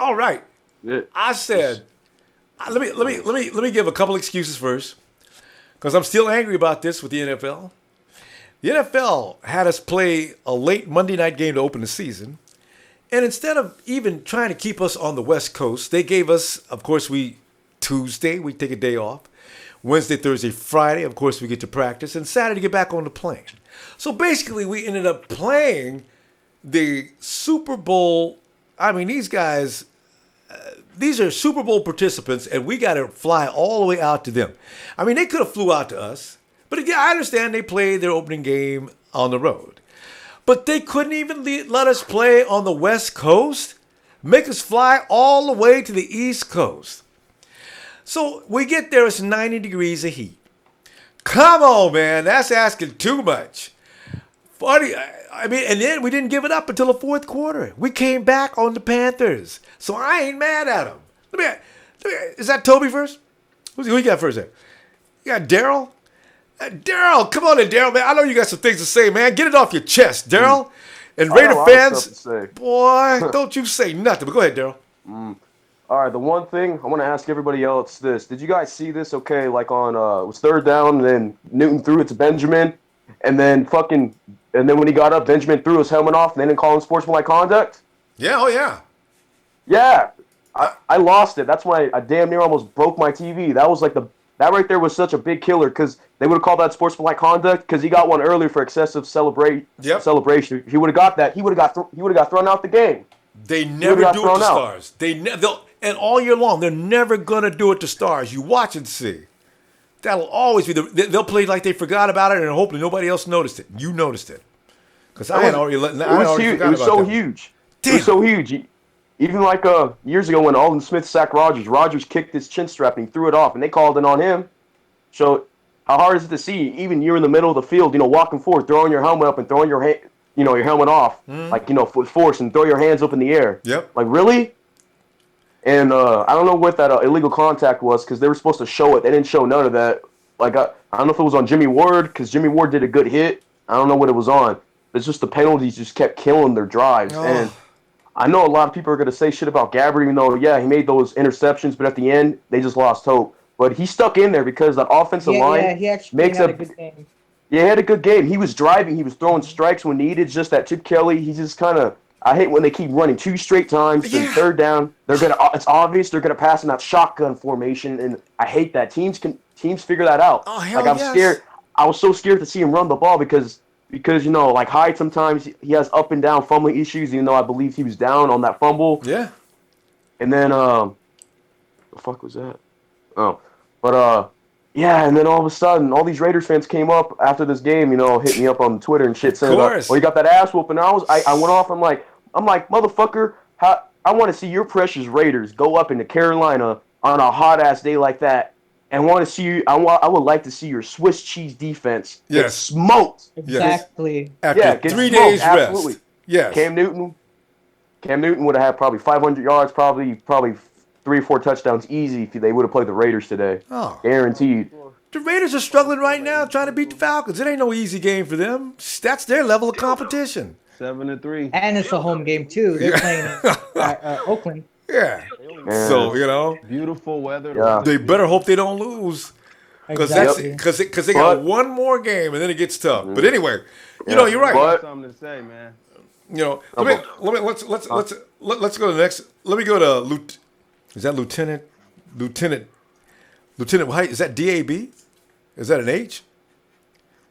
All right. Yeah. I said, let me give a couple excuses first, because I'm still angry about this with the NFL. The NFL had us play a late Monday night game to open the season, and instead of even trying to keep us on the West Coast, they gave us, of course, Tuesday we take a day off, Wednesday, Thursday, Friday, of course, we get to practice, and Saturday get back on the plane. So basically, we ended up playing the Super Bowl. I mean, these guys. These are Super Bowl participants, and we got to fly all the way out to them. I mean, they could have flew out to us, but again, I understand they played their opening game on the road. But they couldn't even let us play on the West Coast, make us fly all the way to the East Coast. So we get there, it's 90 degrees of heat. Come on, man, that's asking too much. I mean, and then we didn't give it up until the fourth quarter. We came back on the Panthers. So I ain't mad at them. Is that Toby first? Who you got first there? You got Daryl? Daryl, come on in, Daryl, man. I know you got some things to say, man. Get it off your chest, Daryl. And Raider fans, boy, don't you say nothing. But go ahead, Daryl. All right, the one thing I want to ask everybody else this. Did you guys see this, okay, like on, it was third down, and then Newton threw it to Benjamin, and then when he got up, Benjamin threw his helmet off, and they didn't call him sportsmanlike conduct? Yeah, oh yeah. Yeah, I lost it. That's why I damn near almost broke my TV. That was like that right there was such a big killer, because they would have called that sportsmanlike conduct, because he got one earlier for excessive celebration. He would have got that. He would have got thrown out the game. They never do it to stars. And all year long, they're never gonna do it to stars. You watch and see. That'll always be they'll play like they forgot about it, and hopefully nobody else noticed it. You noticed it, because I had already forgot about it. It was so huge. Damn. It was so huge. Even like years ago when Alden Smith sacked Rodgers kicked his chin strap and he threw it off, and they called it on him. So how hard is it to see? Even you're in the middle of the field, walking forward, throwing your helmet up and throwing your helmet off, with force, and throw your hands up in the air. Yep. Like, really? And I don't know what that illegal contact was, because they were supposed to show it. They didn't show none of that. Like, I don't know if it was on Jimmy Ward, because Jimmy Ward did a good hit. I don't know what it was on. It's just the penalties just kept killing their drives. Oh. And I know a lot of people are going to say shit about Gabbert, even though, yeah, he made those interceptions, but at the end, they just lost hope. But he stuck in there because that offensive line he actually had a good game. Yeah, he had a good game. He was driving. He was throwing strikes when needed. Just that Chip Kelly, he just kind of... I hate when they keep running 2 straight times. Then third down, it's obvious they're gonna pass in that shotgun formation, and I hate that. Teams figure that out. Oh, hell I'm scared. I was so scared to see him run the ball because like Hyde sometimes he has up and down fumbling issues, even though I believe he was down on that fumble. Yeah. And then the fuck was that? Oh, but yeah, and then all of a sudden, all these Raiders fans came up after this game, hit me up on Twitter and shit, saying, "Oh, you got that ass whooping." I went off. I'm like, motherfucker, I want to see your precious Raiders go up into Carolina on a hot ass day like that, and want to see you. I would like to see your Swiss cheese defense get smoked. Exactly. After 3 days absolutely. Rest. Yes. Cam Newton would have had probably 500 yards, probably 3 or 4 touchdowns easy if they would have played the Raiders today. Oh. Guaranteed. The Raiders are struggling right now trying to beat the Falcons. It ain't no easy game for them. That's their level of competition. 7-3. And it's a home game, too. They're playing Oakland. Yeah. So, Beautiful weather. Yeah. They better hope they don't lose. Because they got one more game, and then it gets tough. But anyway, you're right. But, something to say, man. Let's go to the next. Let me go to is that Lieutenant? Is that DAB? Is that an H?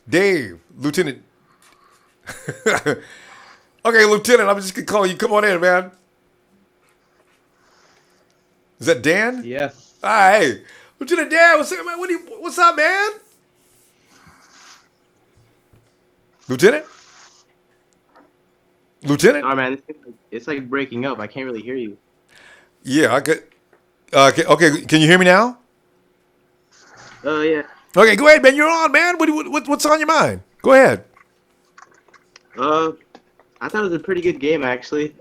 Dave, Lieutenant. Okay, Lieutenant, I'm just gonna call you. Come on in, man. Is that Dan? Yes. Hey, Lieutenant Dan, what's up, man? What's up, man? Lieutenant? Oh man, it's like breaking up. I can't really hear you. Yeah, I could. Okay, can you hear me now? Yeah. Okay, go ahead, man. You're on, man. What's on your mind? Go ahead. I thought it was a pretty good game, actually.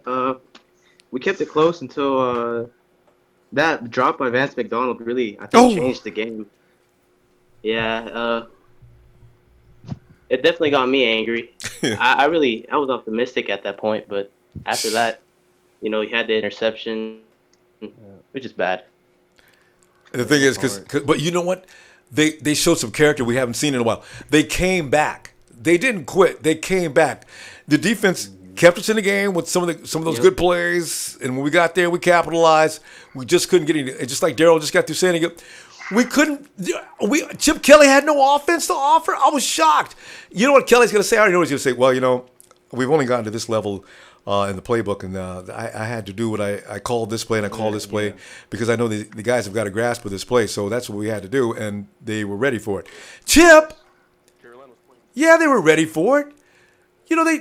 We kept it close until that drop by Vance McDonald really, I think, changed the game. Yeah, it definitely got me angry. I was optimistic at that point, but after that, he had the interception, which is bad. And the thing is, but you know what? They showed some character we haven't seen in a while. They came back. They didn't quit. They came back. The defense kept us in the game with some of those good plays, and when we got there, we capitalized. We just couldn't get any. Just like Daryl just got through saying it, we couldn't. Chip Kelly had no offense to offer. I was shocked. You know what Kelly's going to say? I already know he's going to say. Well, we've only gotten to this level in the playbook, and I had to do what I called this play and I called this play because I know the guys have got a grasp of this play, so that's what we had to do, and they were ready for it. Chip, yeah, they were ready for it.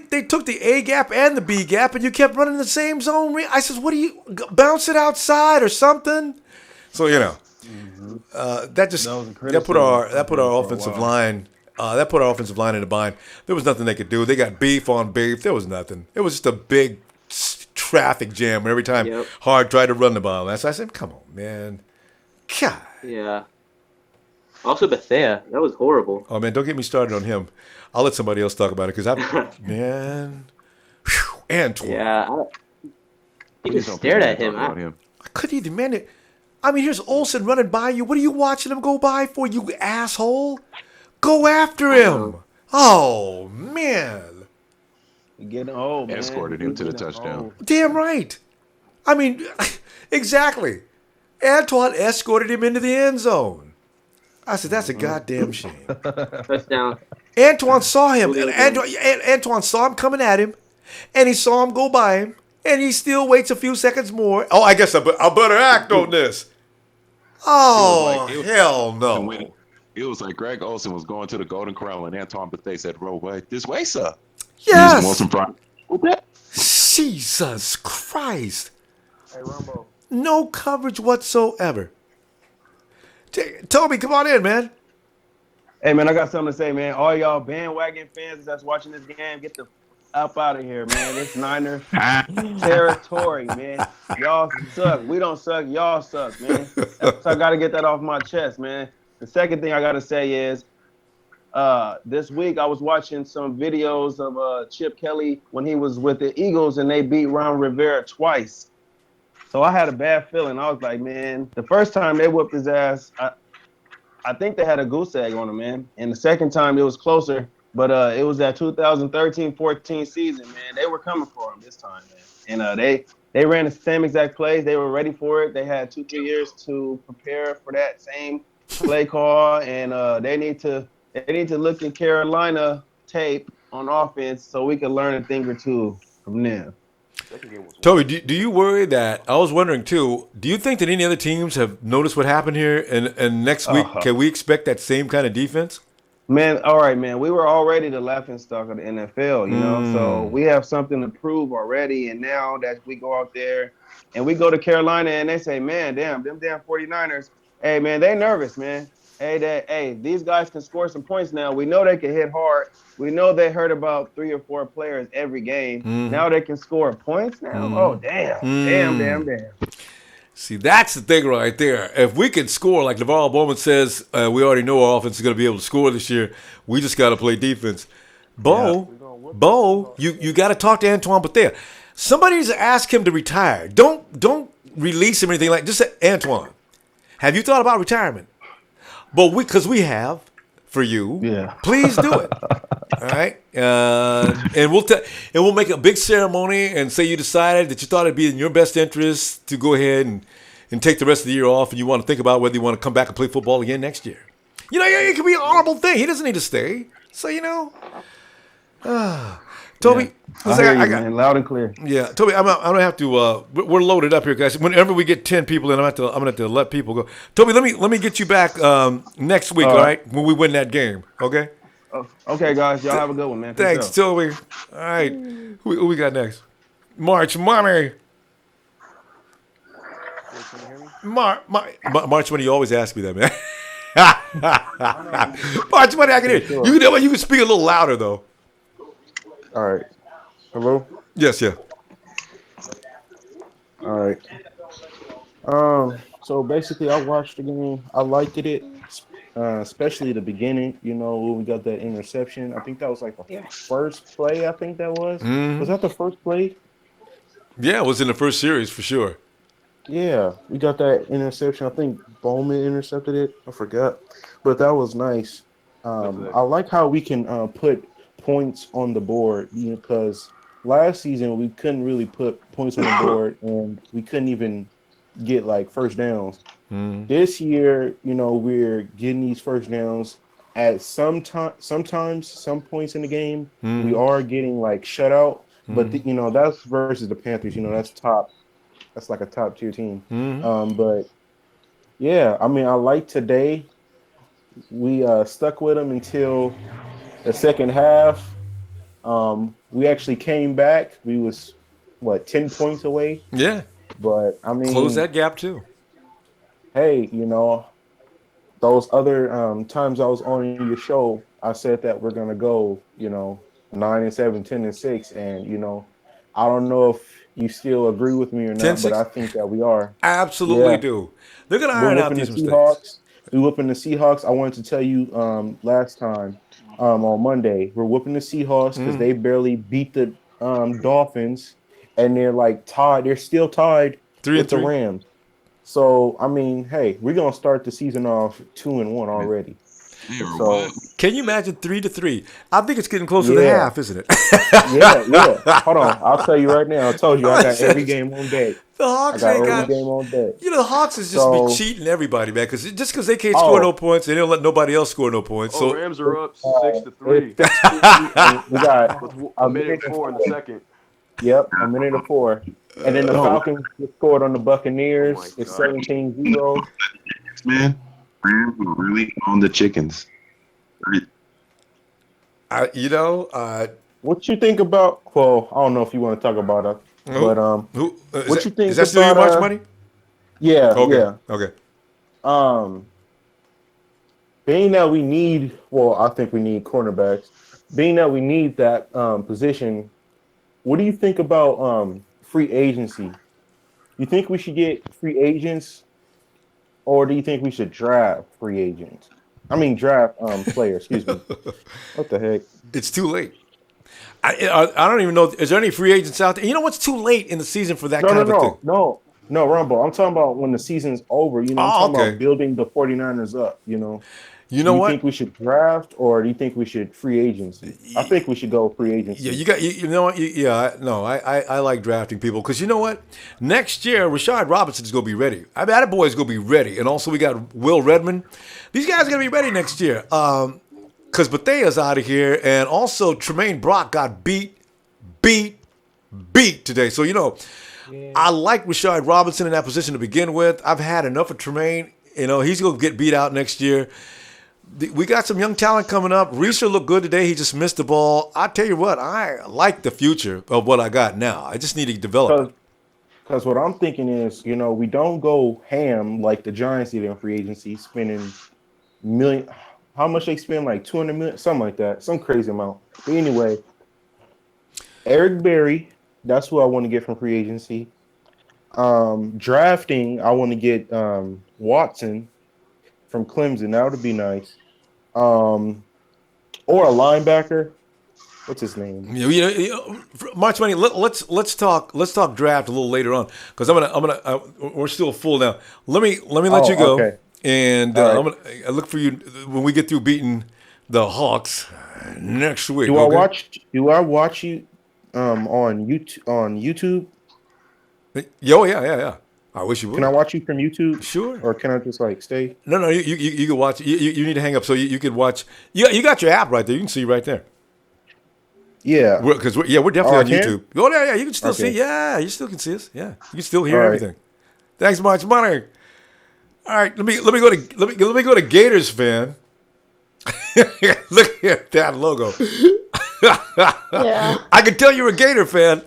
They took the A gap and the B gap, and you kept running the same zone. I says, what do you bounce it outside or something? So that put our offensive line. That put our offensive line in a bind. There was nothing they could do. They got beef on beef. There was nothing. It was just a big traffic jam every time Hard tried to run the ball. So I said, come on, man. God. Yeah. Also Bethea. That was horrible. Oh, man, don't get me started on him. I'll let somebody else talk about it because man. Whew, Antoine. Yeah. You just stared at him. I couldn't even, man. Here's Olson running by you. What are you watching him go by for, you asshole? Go after him. Oh, man. You're getting old, man. Escorted him to the touchdown. Old. Damn right. Exactly. Antoine escorted him into the end zone. I said, that's a goddamn shame. Touchdown. Antoine saw him. Antoine saw him coming at him, and he saw him go by him, and he still waits a few seconds more. Oh, I guess I better act on this. Oh, hell no. It was like Greg Olson was going to the Golden Corral, and Antoine Bethea said, "Roll way this way, sir." Yes. With that? Jesus Christ. Hey, Ronbo. No coverage whatsoever. Toby, come on in, man. Hey, man, I got something to say, man. All y'all bandwagon fans that's watching this game, get the up out of here, man. It's Niner territory, man. Y'all suck. We don't suck. Y'all suck, man. I got to get that off my chest, man. The second thing I got to say is this week I was watching some videos of Chip Kelly when he was with the Eagles and they beat Ron Rivera twice. So I had a bad feeling. I was like, man, the first time they whooped his ass, I think they had a goose egg on him, man. And the second time it was closer, but it was that 2013-14 season, man. They were coming for him this time, man. And they ran the same exact plays. They were ready for it. They had 2-3 years to prepare for that same play call, and they need to look at Carolina tape on offense so we can learn a thing or two from them. Toby, do you worry that, I was wondering too, do you think that any other teams have noticed what happened here and next week, can we expect that same kind of defense? Man, all right, man. We were already the laughingstock of the NFL, you know, so we have something to prove already, and now that we go out there and we go to Carolina and they say, man, them damn 49ers, hey, man, they nervous, man. Hey, these guys can score some points now. We know they can hit hard. We know they hurt about 3 or 4 players every game. Now they can score points now? Oh, damn. See, that's the thing right there. If we can score, like Navarro Bowman says, we already know our offense is going to be able to score this year. We just got to play defense. Bo, you got to talk to Antoine Bethea. Somebody needs to ask him to retire. Don't release him or anything like. Just say, Antoine, have you thought about retirement? But because we have for you, please do it. All right, and we'll make a big ceremony and say you decided that you thought it'd be in your best interest to go ahead and take the rest of the year off, and you want to think about whether you want to come back and play football again next year. It could be an honorable thing. He doesn't need to stay. So Toby, I got man, loud and clear. Yeah, Toby, I'm gonna have to. We're loaded up here, guys. Whenever we get 10 people in, I'm gonna have to let people go. Toby, let me get you back next week, all right? When we win that game, okay? Okay, guys, y'all have a good one, man. Thanks, Toby. All right, who we got next? March Money. March Money, you always ask me that, man. March Money, I can hear you. You can speak a little louder though. All right. Hello? Yes, yeah. All right. So basically, I watched the game. I liked it, especially the beginning. When we got that interception. I think that was like the first play. I think that was. Was that the first play? Yeah, it was in the first series for sure. Yeah, we got that interception. I think Bowman intercepted it. I forgot, but that was nice. I like how we can put points on the board, because last season we couldn't really put points on the board, and we couldn't even get like first downs. This year, we're getting these first downs at sometimes some points in the game. We are getting like shutout, but that's versus the Panthers. That's top. That's like a top tier team. But yeah, I mean, I like today. We stuck with them until the second half. We actually came back. We was 10 points away. Yeah. But I Close mean, that gap too. hey, those other times I was on your show, I said that we're gonna go, 9-7, 10-6, and I don't know if you still agree with me or not, but 10-6? I think that we are. Absolutely Yeah, do. They're gonna we're iron out whooping the these mistakes. Seahawks. We whooping the Seahawks. I wanted to tell you last time on Monday, we're whooping the Seahawks because they barely beat the Dolphins, and they're like tied. They're still tied Three and with the three. Rams. So I mean, hey, we're gonna start the season off 2-1 already. So Can you imagine 3-3? I think it's getting closer to yeah, half, isn't it? yeah. Hold on, I'll tell you right now. I told you I got every The game on deck. I Hawks got ain't every got. game on deck. The Hawks is just be So cheating everybody, man. Because just because they can't score no points, they don't let nobody else score no points. Oh, So Rams are up it's 6-3 we got with a a minute minute and and 4 in the four. second. Yep, a minute and four. And then the No, Falcons just scored on the Oh my Buccaneers. It's God. 17-0. man, Rams were really on the chickens. What you think about? Well, I don't know if you want to talk about it, who but who what you is think that still your about March money? Yeah, Okay, yeah. okay. Um, being that we need, well, I think we need cornerbacks. Being that we need that position, what do you think about free agency? You think we should get free agents, or do you think we should draft free agents? I mean, draft players. Excuse me. What the heck? It's too late. I don't even know. Is there any free agents out there? You know what's too late in the season for that No, kind no, of a thing? no, Rumble. I'm talking about when the season's over. I'm Oh, talking okay. about building the 49ers up. You Do know you what? think we should draft, or do you think we should free agency? I think we should go free Yeah, agency. you got. You know what? No, I like drafting people because you know what? Next year, Rashad Robinson is going to be ready. I mean, that boy is going to be ready, and also we got Will Redmond. These guys are going to be ready next year. Because Bethea's out of here, and also Tremaine Brock got beat today. So I like Rashad Robinson in that position to begin with. I've had enough of Tremaine. He's going to get beat out next year. We got some young talent coming up. Reeser looked good today. He just missed the ball. I tell you what, I like the future of what I got now. I just need to develop it. Because what I'm thinking is, we don't go ham like the Giants did in free agency, spending million. How much they spend? Like 200 million, something like that, some crazy amount. But anyway, Eric Berry, that's who I want to get from free agency. Drafting, I want to get Watson from Clemson. That would be nice. Or a linebacker. What's his name? March Money. Let's talk draft a little later on because we're still full now. Let me let you go, okay. and All right. I look for you when we get through beating the Hawks next week. Do I okay? watch you on YouTube? Oh yeah. I wish you Can I would. watch you from YouTube? Sure. Or can I just like stay? No. You can watch. You need to hang up so you can watch. You got your app right there. You can see right there. Yeah. Because we're definitely Oh, I on can? YouTube. Oh yeah. You can still see. Okay. Yeah, you still can see us. Yeah, you can still hear All right. everything. Thanks, March Money. All right, let me go to Gators fan. Look at that logo. Yeah. I can tell you're a Gator fan.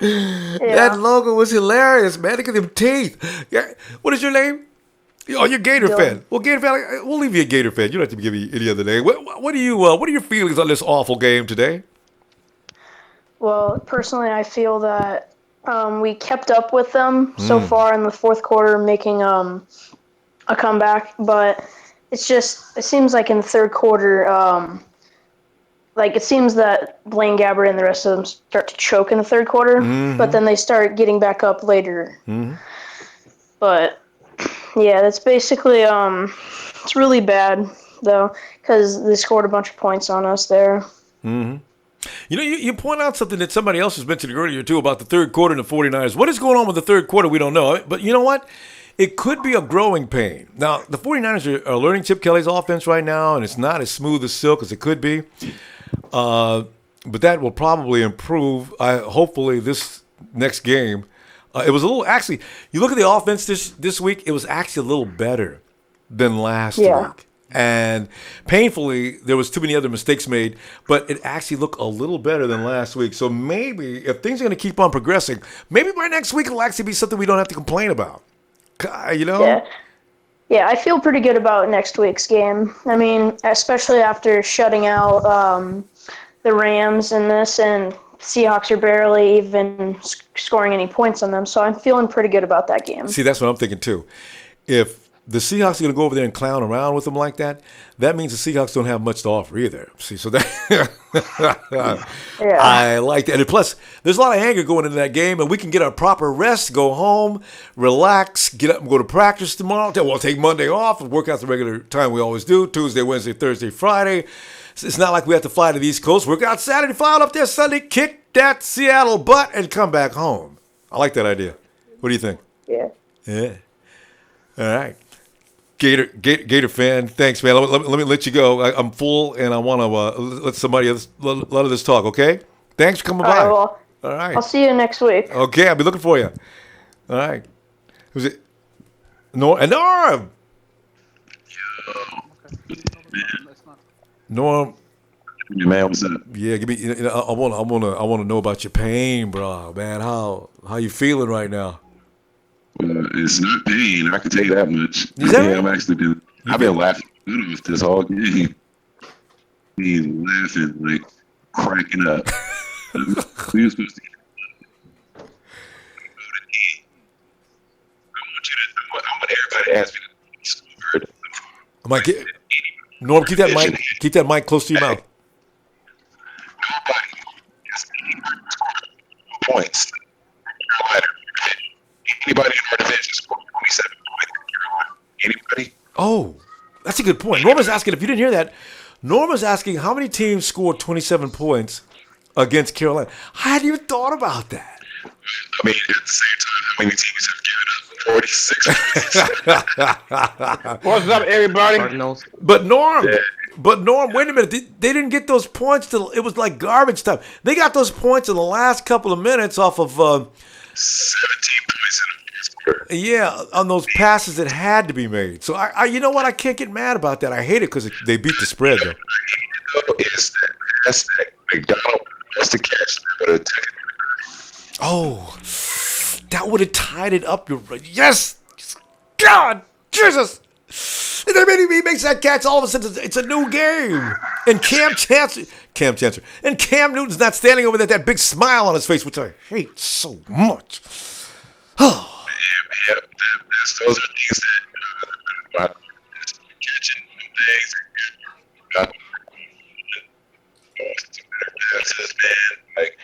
Yeah. That logo was hilarious, man. Look at them teeth. Yeah. What is your name? Oh, you're a Gator Dylan. fan. Well, Gator fan, we'll leave you a Gator fan. You don't have to give me any other name. What are your feelings on this awful game today? Well, personally, I feel that we kept up with them so far in the fourth quarter, making a comeback. But it seems like in the third quarter, it seems that Blaine Gabbert and the rest of them start to choke in the third quarter, but then they start getting back up later. But yeah, that's basically it's really bad though because they scored a bunch of points on us there. Mm-hmm. You know, you point out something that somebody else was mentioning earlier, too, about the third quarter and the 49ers. What is going on with the third quarter, we don't know. But you know what? It could be a growing pain. Now, the 49ers are learning Chip Kelly's offense right now, and it's not as smooth as silk as it could be. But that will probably improve, hopefully, this next game. It was a little, actually, you look at the offense this week, it was actually a little better than last week. And painfully, there was too many other mistakes made, but it actually looked a little better than last week. So maybe if things are going to keep on progressing, maybe by next week it'll actually be something we don't have to complain about. You know? Yeah, I feel pretty good about next week's game. I mean, especially after shutting out the Rams in this, and Seahawks are barely even scoring any points on them. So I'm feeling pretty good about that game. See, that's what I'm thinking too. If the Seahawks are going to go over there and clown around with them like that, that means the Seahawks don't have much to offer either. See, so that I like that. And plus, there's a lot of anger going into that game, and we can get our proper rest, go home, relax, get up and go to practice tomorrow. We'll take Monday off and work out the regular time we always do, Tuesday, Wednesday, Thursday, Friday. It's not like we have to fly to the East Coast. Work out Saturday, fly out up there Sunday, kick that Seattle butt, and come back home. I like that idea. What do you think? Yeah. All right. Gator fan, thanks, man. Let me let you go. I'm full, and I want to let somebody else let others talk. Okay, thanks for coming by. Well, all right, I'll see you next week. Okay, I'll be looking for you. All right, who's it? Norm. Norm. Man, what's up? Yeah, give me. I want to know about your pain, bro. Man, how you feeling right now? It's not pain. I can tell you that much. I'm actually been. I've been laughing off this whole game. Been laughing like cracking up. We were supposed to get. I want everybody to ask me to scored. Norm, keep that mic close to your mouth. Nobody has any points. Anybody in our division scored 27 points? Anybody? Oh, that's a good point. Norm was asking, if you didn't hear that, Norm was asking how many teams scored 27 points against Carolina. I hadn't even thought about that. I mean, at the same time, how many teams have given up 46 points? What's up, everybody? Cardinals. But Norm, wait a minute. They didn't get those points till it was like garbage time. They got those points in the last couple of minutes off of 17 points in the first quarter. Yeah, on those passes that had to be made. So I you know what? I can't get mad about that. I hate it because they beat the spread though. Is that McDonald was the catch that would have taken it. Oh, that would have tied it up. You're right. Yes, God, Jesus. And then he makes that catch. All of a sudden, it's a new game. And Cam Chancellor, and Cam Newton's not standing over there with that big smile on his face, which I hate so much. Yeah, those are things that catching things. Like,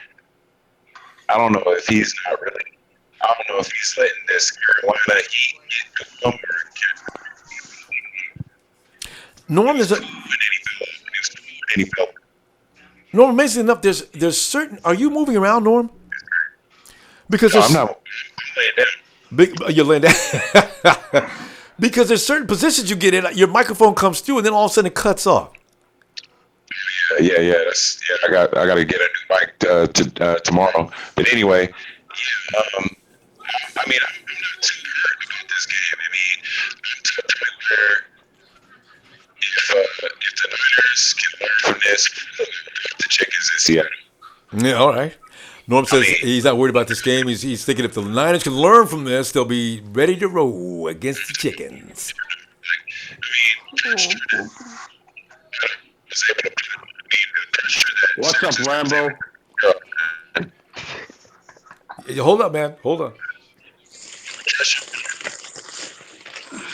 I don't know if he's not really. I don't know if he's letting this Carolina heat get to number. Norm is Norm, amazing enough, there's certain. Are you moving around, Norm? Because I'm not laying down. You're laying down. Because there's certain positions you get in, your microphone comes through, and then all of a sudden it cuts off. Yeah. I got to get a new mic tomorrow. But anyway, I mean, I'm not too hurt about this game. I mean, to the point where if the Niners can learn from this, the chickens in Seattle. Yeah, all right. Norm says he's not worried about this game. He's thinking if the Niners can learn from this, they'll be ready to roll against the chickens. What's up, Ronbo? Hold up, man. Hold on.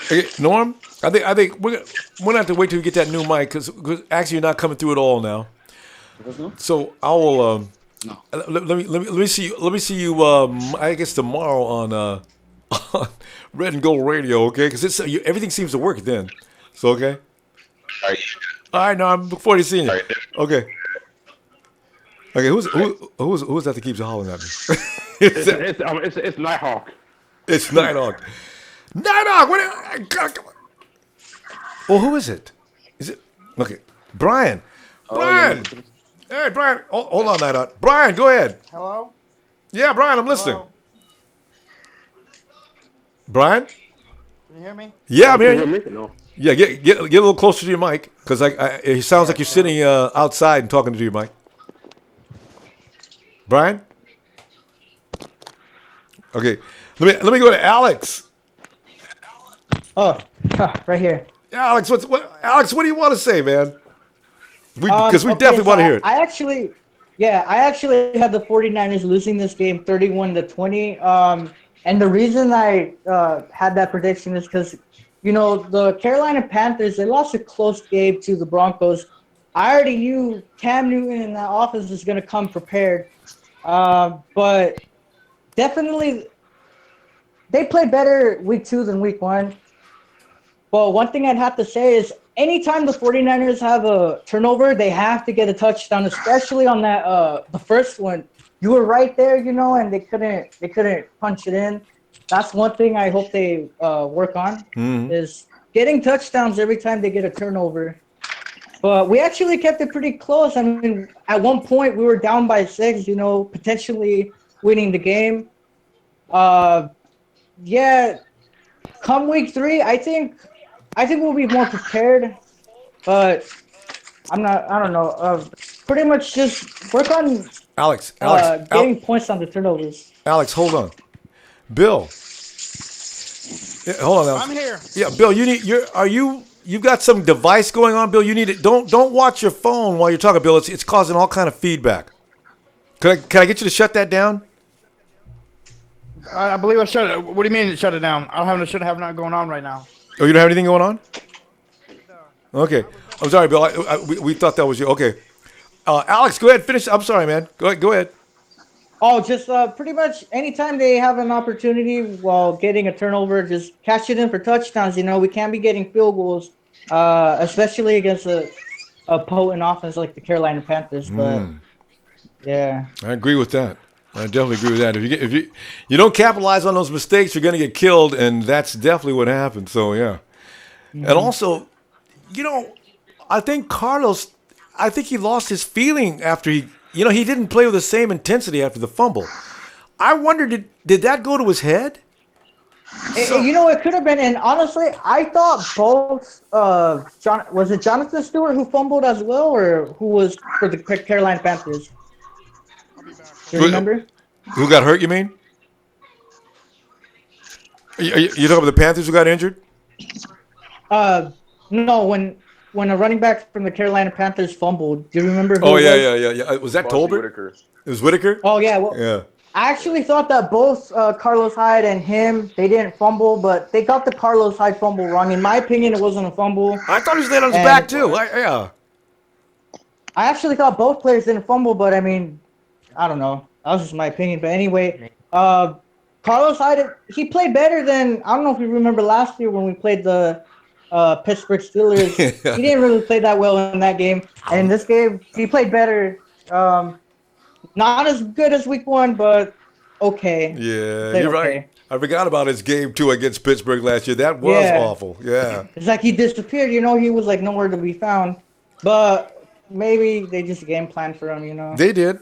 Okay, Norm, I think we're gonna have to wait till you get that new mic because actually you're not coming through at all now. So I will. Let me see you. I guess tomorrow on Red and Gold Radio, okay? Because everything seems to work then. So, okay? All right, no, I'm looking forward to seeing you. Okay. Okay, who's that that keeps hollering at me? It's Nighthawk. It's Nighthawk. Nighthawk! Well, who is it? Is it? Okay, Brian. Brian! Hey, Brian. Hold on, Nighthawk. Brian, go ahead. Hello? Yeah, Brian, I'm listening. Hello? Brian? Can you hear me? Yeah, I'm hearing you. No. Yeah, get a little closer to your mic, because it sounds like you're sitting outside and talking to your mic. Brian? Okay, let me go to Alex. Oh, right here. Alex, Alex, what do you want to say, man? Because we definitely want to hear it. I actually had the 49ers losing this game 31-20. And the reason I had that prediction is because, the Carolina Panthers, they lost a close game to the Broncos. I already knew Cam Newton and that offense was going to come prepared. But definitely, they played better week 2 than week 1. But one thing I'd have to say is anytime the 49ers have a turnover, they have to get a touchdown, especially on that the first one. You were right there, and they couldn't punch it in. That's one thing I hope they work on is getting touchdowns every time they get a turnover. But we actually kept it pretty close. I mean, at one point we were down by 6, potentially winning the game. Yeah, come week 3, I think we'll be more prepared. But I don't know. Pretty much just work on Alex, getting points on the turnovers. Alex, hold on. Bill. Yeah, hold on, Alex. I'm here. Yeah, Bill, you've got some device going on, Bill. You need it. Don't watch your phone while you're talking, Bill. It's causing all kind of feedback. Can I get you to shut that down? I believe I shut it. What do you mean shut it down? I don't have nothing going on right now. Oh, you don't have anything going on? Okay. I'm sorry, Bill. We thought that was you. Okay. Alex, go ahead. Finish. I'm sorry, man. Go ahead. Oh, just pretty much anytime they have an opportunity while getting a turnover, just catch it in for touchdowns. We can't be getting field goals, especially against a potent offense like the Carolina Panthers. But yeah, I agree with that. I definitely agree with that. If you don't capitalize on those mistakes, you're going to get killed, and that's definitely what happened. So yeah, and also, I think Carlos. I think he lost his feeling after he didn't play with the same intensity after the fumble. I wonder, did that go to his head? It could have been. And honestly, I thought both. Was it Jonathan Stewart who fumbled as well, or who was for the Carolina Panthers? Do you remember? Who got hurt? You mean? You talking about the Panthers who got injured? No. When a running back from the Carolina Panthers fumbled, do you remember who yeah. Was that Tolbert? Whitaker. It was Whitaker? Oh, yeah. Well, yeah. I actually thought that both Carlos Hyde and him, they didn't fumble, but they got the Carlos Hyde fumble wrong. In my opinion, it wasn't a fumble. I thought he was laying on his back, too. Yeah. I actually thought both players didn't fumble, but, I mean, I don't know. That was just my opinion. But anyway, Carlos Hyde, he played better than, I don't know if you remember last year when we played the Pittsburgh Steelers. He didn't really play that well in that game. And in this game, he played better. Not as good as week 1, but okay. Yeah, you're right. I forgot about his game, too, against Pittsburgh last year. That was awful. Yeah. It's like he disappeared. He was like nowhere to be found. But maybe they just game planned for him, They did.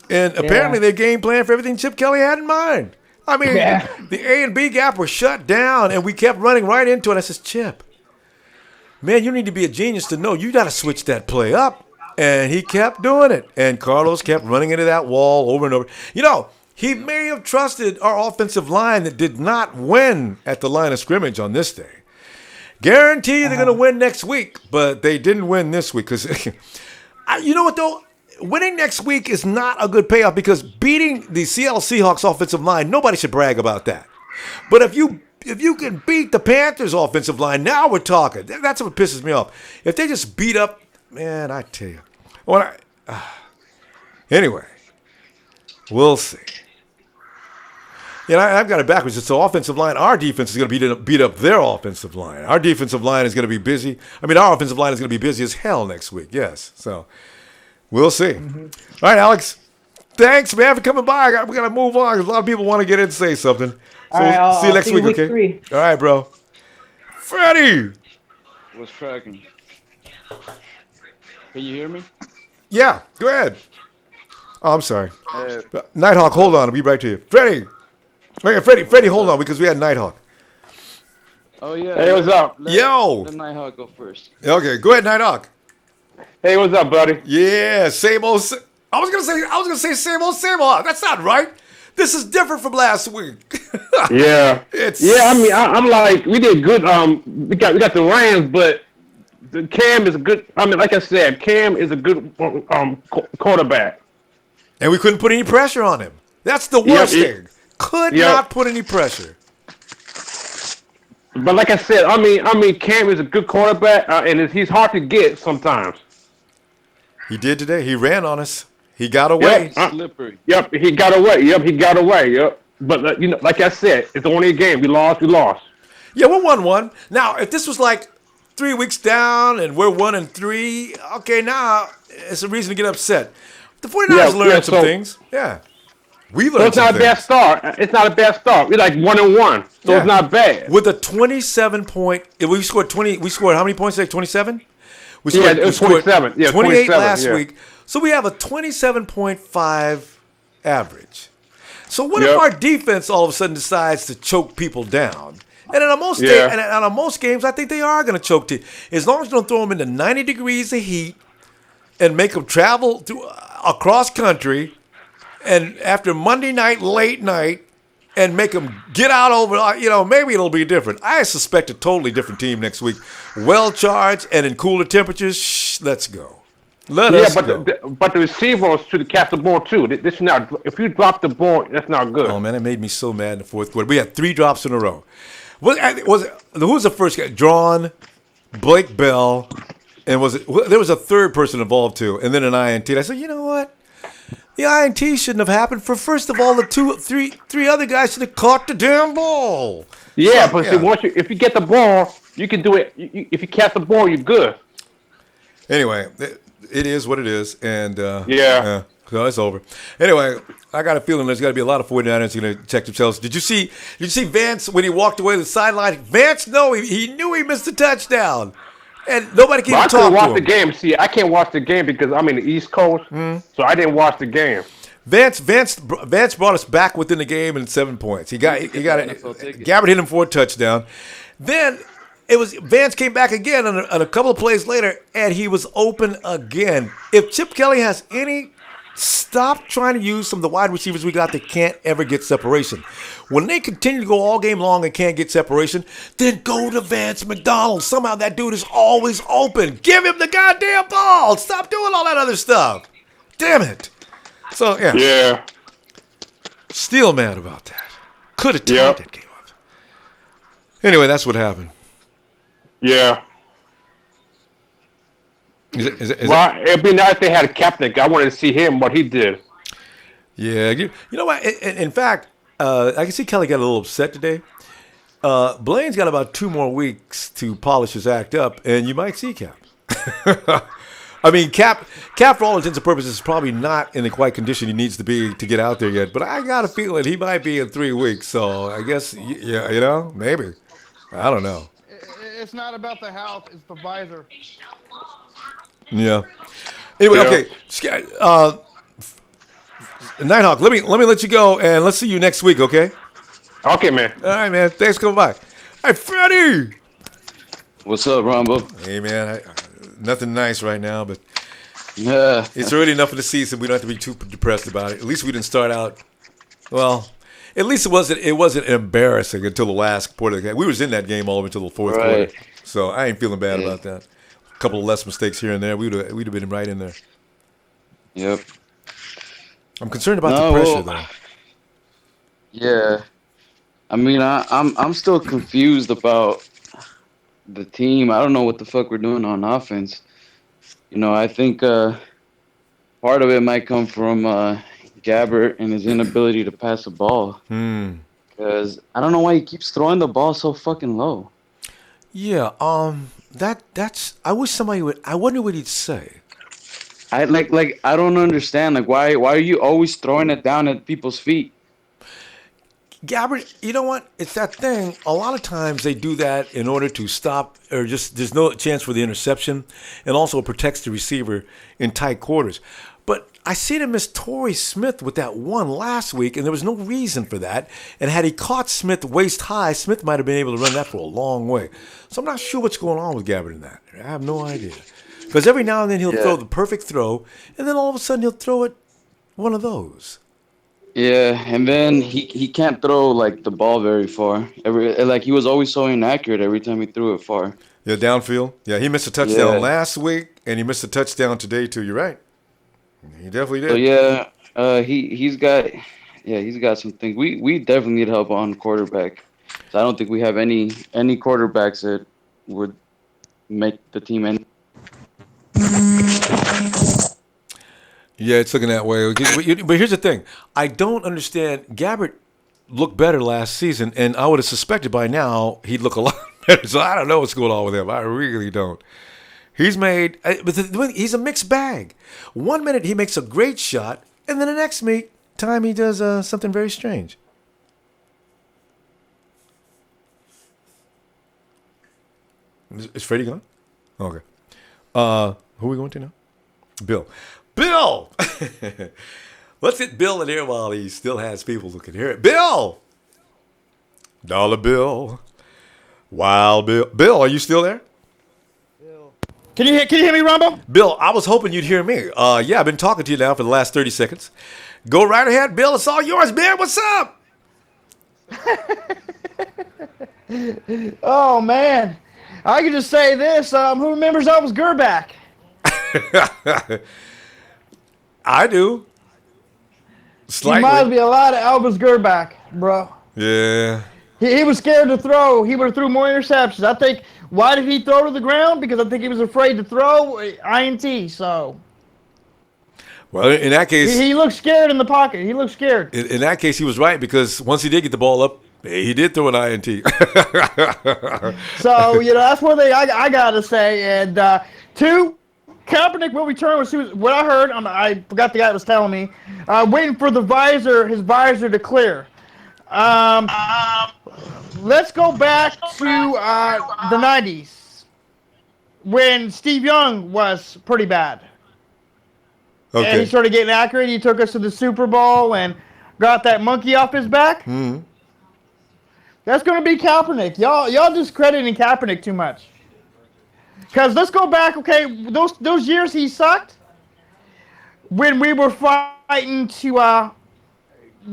And apparently they game planned for everything Chip Kelly had in mind. I mean, the A and B gap was shut down, and we kept running right into it. I says, Chip, man, you need to be a genius to know you got to switch that play up. And he kept doing it. And Carlos kept running into that wall over and over. He may have trusted our offensive line that did not win at the line of scrimmage on this day. Guarantee you they're going to win next week, but they didn't win this week. Because, you know what, though? Winning next week is not a good payoff because beating the Seattle Seahawks offensive line, nobody should brag about that. But if you can beat the Panthers offensive line, now we're talking. That's what pisses me off. If they just beat up, man, I tell you. Anyway, we'll see. I've got it backwards. It's the offensive line. Our defense is going to beat up their offensive line. Our defensive line is going to be busy. Our offensive line is going to be busy as hell next week. Yes. So we'll see. Mm-hmm. All right, Alex. Thanks, man, for coming by. We got to move on because a lot of people want to get in and say something. So we'll see you next week, okay? 3. All right, bro. Freddie. What's cracking? Can you hear me? Yeah, go ahead. Oh, I'm sorry. Nighthawk, hold on. I'll be right to you. Freddie. Freddie, hold on, because we had Nighthawk. Oh, yeah. Hey, what's up? Let Nighthawk go first. Okay, go ahead, Nighthawk. Hey, what's up, buddy? Yeah, same old. I was gonna say same old. That's not right. This is different from last week. Yeah. I mean, I'm like, we did good. We got the Rams, but Cam is a good. I mean, like I said, Cam is a good quarterback. And we couldn't put any pressure on him. That's the worst thing. Could not put any pressure. But like I said, I mean, Cam is a good quarterback, and he's hard to get sometimes. He did today. He ran on us. He got away. Slippery. Yep, he got away. Yep. But like I said, it's only a game. We lost. Yeah, we're 1-1. Now, if this was like 3 weeks down and we're 1-3, okay, now it's a reason to get upset. The 49ers learned some things. Yeah. We learned some things. It's not a bad start. We're like 1-1, so it's not bad. With a 27-point, we scored 20. We scored how many points today? 27. It was 27. Yeah, 28 last week. So we have a 27.5 average. So what if our defense all of a sudden decides to choke people down? And on most games, I think they are going to choke teams. As long as you don't throw them into 90 degrees of heat and make them travel across country, and after Monday night, late night, and make them get out over, maybe it'll be different. I suspect a totally different team next week. Well charged and in cooler temperatures. Let's go. Let us go. But the receivers should catch the ball too. This is not. If you drop the ball, that's not good. Oh man, it made me so mad in the fourth quarter. We had 3 drops in a row. Who was the first guy? Drawn, Blake Bell, and there was a third person involved too, and then an INT. And I said, you know what? The INT shouldn't have happened. For first of all, the three other guys should have caught the damn ball. Yeah, but see, if you get the ball, you can do it. If you catch the ball, you're good. Anyway, it is what it is, and so it's over. Anyway, I got a feeling there's got to be a lot of 49ers going to check themselves. Did you see Vance when he walked away to the sideline? Vance, no, he knew he missed the touchdown. And nobody can even talk to him. I couldn't watch the game. See, I can't watch the game because I'm in the East Coast, so I didn't watch the game. Vance brought us back within the game in 7 points. He got it. Gabbert hit him for a touchdown. Then Vance came back again on a couple of plays later, and he was open again. If Chip Kelly has stop trying to use some of the wide receivers we got that can't ever get separation. When they continue to go all game long and can't get separation, then go to Vance McDonald. Somehow that dude is always open. Give him the goddamn ball. Stop doing all that other stuff. Damn it. So, yeah. Yeah. Still mad about that. Could have tied that game up. Anyway, that's what happened. Yeah. It'd be nice if they had a Kaepernick. I wanted to see him, what he did. Yeah. You know what? In fact, I can see Kelly got a little upset today. Blaine's got about 2 more weeks to polish his act up, and you might see Cap. I mean, Cap, for all intents and purposes, is probably not in the quite condition he needs to be to get out there yet. But I got a feeling he might be in 3 weeks. So I guess, maybe. I don't know. It's not about the health; it's the visor. Yeah. Anyway, okay. Nighthawk, let me let you go, and let's see you next week, okay? Okay, man. All right, man. Thanks for coming by. Hey, Freddie. What's up, Ronbo? Hey, man. Nothing nice right now, but it's early enough in the season. We don't have to be too depressed about it. At least we didn't start out. Well, at least it wasn't embarrassing until the last quarter of the game. We was in that game all the way until the fourth quarter, so I ain't feeling bad about that. A couple of less mistakes here and there, we'd have been right in there. Yep. I'm concerned about the pressure, though. Yeah, I mean, I'm still confused about the team. I don't know what the fuck we're doing on offense. I think part of it might come from Gabbert and his inability to pass the ball. Because I don't know why he keeps throwing the ball so fucking low. Yeah, that's. I wish somebody would. I wonder what he'd say. I I don't understand. Like, why are you always throwing it down at people's feet? Gabbert, you know what? It's that thing. A lot of times they do that in order to stop, or just there's no chance for the interception, and also it protects the receiver in tight quarters. But I see him miss Torrey Smith with that one last week, and there was no reason for that. And had he caught Smith waist high, Smith might have been able to run that for a long way. So I'm not sure what's going on with Gabbert in that. I have no idea. Because every now and then he'll throw the perfect throw, and then all of a sudden he'll throw it one of those. Yeah, and then he can't throw like the ball very far. He was always so inaccurate every time he threw it far. Yeah, downfield. Yeah, he missed a touchdown last week, and he missed a touchdown today too. You're right. He definitely did. So yeah, he's got some things. We definitely need help on quarterback. So I don't think we have any quarterbacks that would make the team any. Yeah, it's looking that way. But here's the thing. I don't understand. Gabbert looked better last season, and I would have suspected by now he'd look a lot better. So I don't know what's going on with him. I really don't. He's a mixed bag. 1 minute he makes a great shot, and then the next time he does something very strange. Is Freddie gone? Okay. Who are we going to now? Bill. Let's get Bill in here while he still has people who can hear it. Bill! Dollar Bill. Wild Bill. Bill, are you still there? Can you hear me, Ronbo? Bill, I was hoping you'd hear me. Yeah, I've been talking to you now for the last 30 seconds. Go right ahead, Bill. It's all yours, man. What's up? Oh, man. I can just say this. Who remembers Elvis Gerback? I do. Slightly. Reminds me a lot of Elvis Gerback, bro. Yeah. He was scared to throw. He would have threw more interceptions. I think, why did he throw to the ground? Because I think he was afraid to throw INT, so. Well, in that case. He looked scared in the pocket. He looked scared. In that case, he was right, because once he did get the ball up, he did throw an INT. So, that's one thing I got to say. And two, Kaepernick will return as soon as what I heard. I forgot the guy that was telling me. Waiting for his visor to clear. Let's go back to the 90s when Steve Young was pretty bad. Okay. And he started getting accurate. He took us to the Super Bowl and got that monkey off his back. Mm-hmm. That's going to be Kaepernick. Y'all discrediting Kaepernick too much. Because let's go back, okay, those years he sucked, when we were fighting to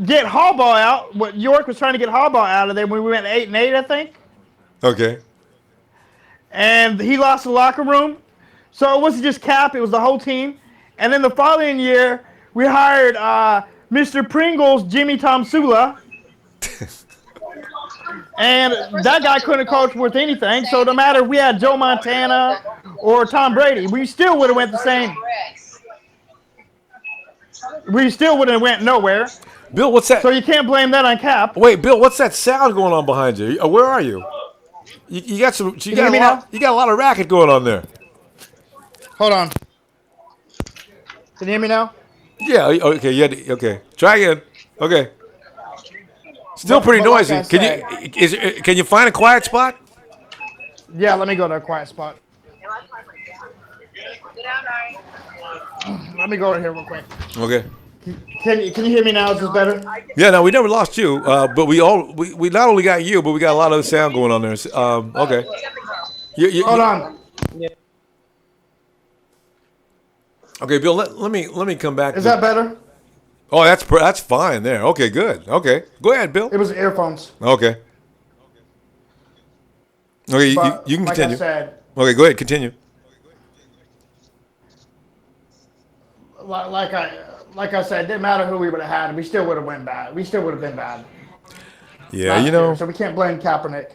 get Harbaugh out, what York was trying to get Harbaugh out of there when we went 8-8, I think. Okay. And he lost the locker room. So it wasn't just Cap, it was the whole team. And then the following year, we hired Mr. Pringles, Jimmy Tomsula. And that guy couldn't coach worth anything. So no matter if we had Joe Montana or Tom Brady, we still would have went the same. We still would have went nowhere. Bill, what's that? So you can't blame that on Cap. Wait, Bill, what's that sound going on behind you? Where are you? You got some. You got a lot of racket going on there. Hold on. Can you hear me now? Yeah. Okay. Yeah. Okay. Try again. Okay. Still pretty noisy. Like can you find a quiet spot? Yeah. Let me go to a quiet spot. Let me go in here real quick. Okay. Can you hear me now? Is this better? Yeah, no, we never lost you, but we not only got you, but we got a lot of sound going on there. Okay. Hold on. Okay, Bill, let me come back. Is that better? Oh, that's fine there. Okay, good. Okay, go ahead, Bill. It was earphones. Okay. Okay, you can continue. Like I said. Okay, go ahead, continue. Like I said, it didn't matter who we would have had. We still would have went bad. We still would have been bad. Yeah, you know. So we can't blame Kaepernick.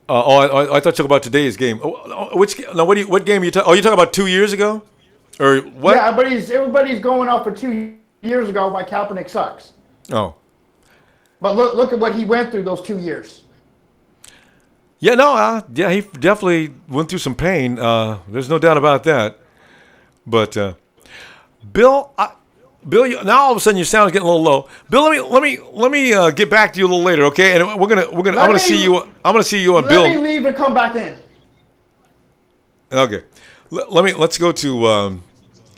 I thought you were talking about today's game. What game are you talking? Oh, you talking about 2 years ago, or what? Yeah, everybody's going off for 2 years ago why Kaepernick sucks. Oh. But look at what he went through those 2 years. Yeah, no, he definitely went through some pain. There's no doubt about that. But Bill, now all of a sudden your sound is getting a little low. Bill, let me get back to you a little later, okay? And I'm gonna see you on Bill. Let me leave and come back in. Okay, let's go to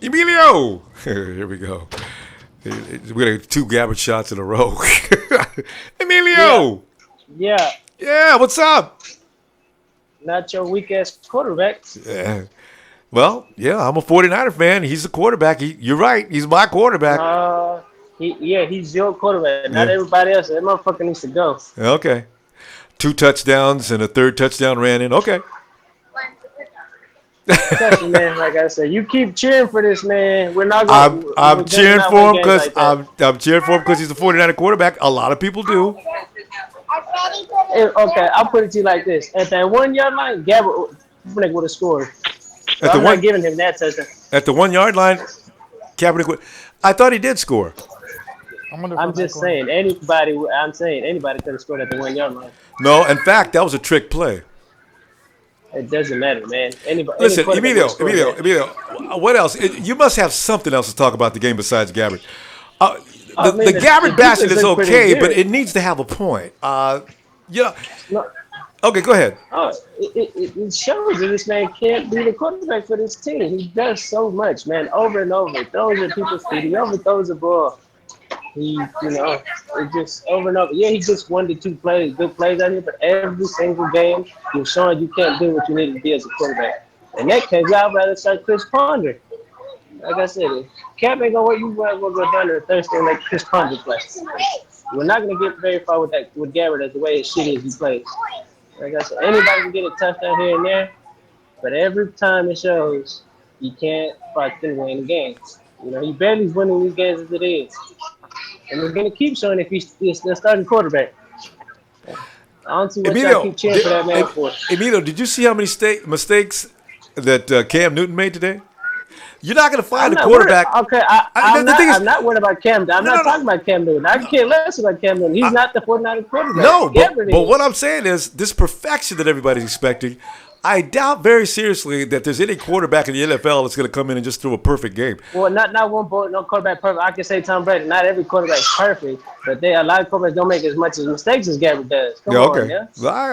Emilio. Here we go. We got 2 Gabbert shots in a row. Emilio. Yeah. Yeah, what's up? Not your weak ass quarterback. Yeah. Well, yeah, I'm a 49er fan. He's the quarterback. You're right. He's my quarterback. He's your quarterback. Not everybody else. That motherfucker needs to go. Okay. 2 touchdowns and a 3rd touchdown ran in. Okay. Man, like I said, you keep cheering for this man. We're not going. I'm cheering for him because I'm cheering for him because he's a 49er quarterback. A lot of people do. Okay, I'll put it to you like this: at that 1 yard line, Gabbert would have scored. So I'm not giving him that touchdown. At the 1 yard line, Kaepernick. I thought he did score. I'm just saying anybody. I'm saying anybody could have scored at the 1 yard line. No, in fact, that was a trick play. It doesn't matter, man. Listen, Emilio, what else? You must have something else to talk about the game besides Gabbert. The Gabbert bashing is okay, but it needs to have a point. Yeah. Okay, go ahead. It shows that this man can't be the quarterback for this team. He does so much, man, over and over. He throws at people's feet. He overthrows the ball. It just over and over. Yeah, he just 1 to 2 good plays out here, but every single game, you're showing you can't do what you need to be as a quarterback. In that case, I'd rather start Chris Ponder. Like I said, Cap ain't gonna work. You go down there Thursday and let Chris Ponder play. We're not gonna get very far with Gabbert as the way his shit is he plays. Like I said, anybody can get a touchdown here and there, but every time it shows he can't fight to win the games. He barely winning these games as it is. And we're going to keep showing if he's the starting quarterback. I don't see what y'all keep cheering for that man for. Emilio, did you see how many mistakes that Cam Newton made today? You're not going to find a quarterback. I'm not worried about Cam. I'm not talking about Cam Newton. I care less about Cam Newton. He's not the 49er quarterback. No, but what I'm saying is this perfection that everybody's expecting, I doubt very seriously that there's any quarterback in the NFL that's going to come in and just throw a perfect game. Well, not one boy, no quarterback perfect. I can say Tom Brady. Not every quarterback is perfect, but a lot of quarterbacks don't make as much mistakes as Gabbert does. Come on, yeah.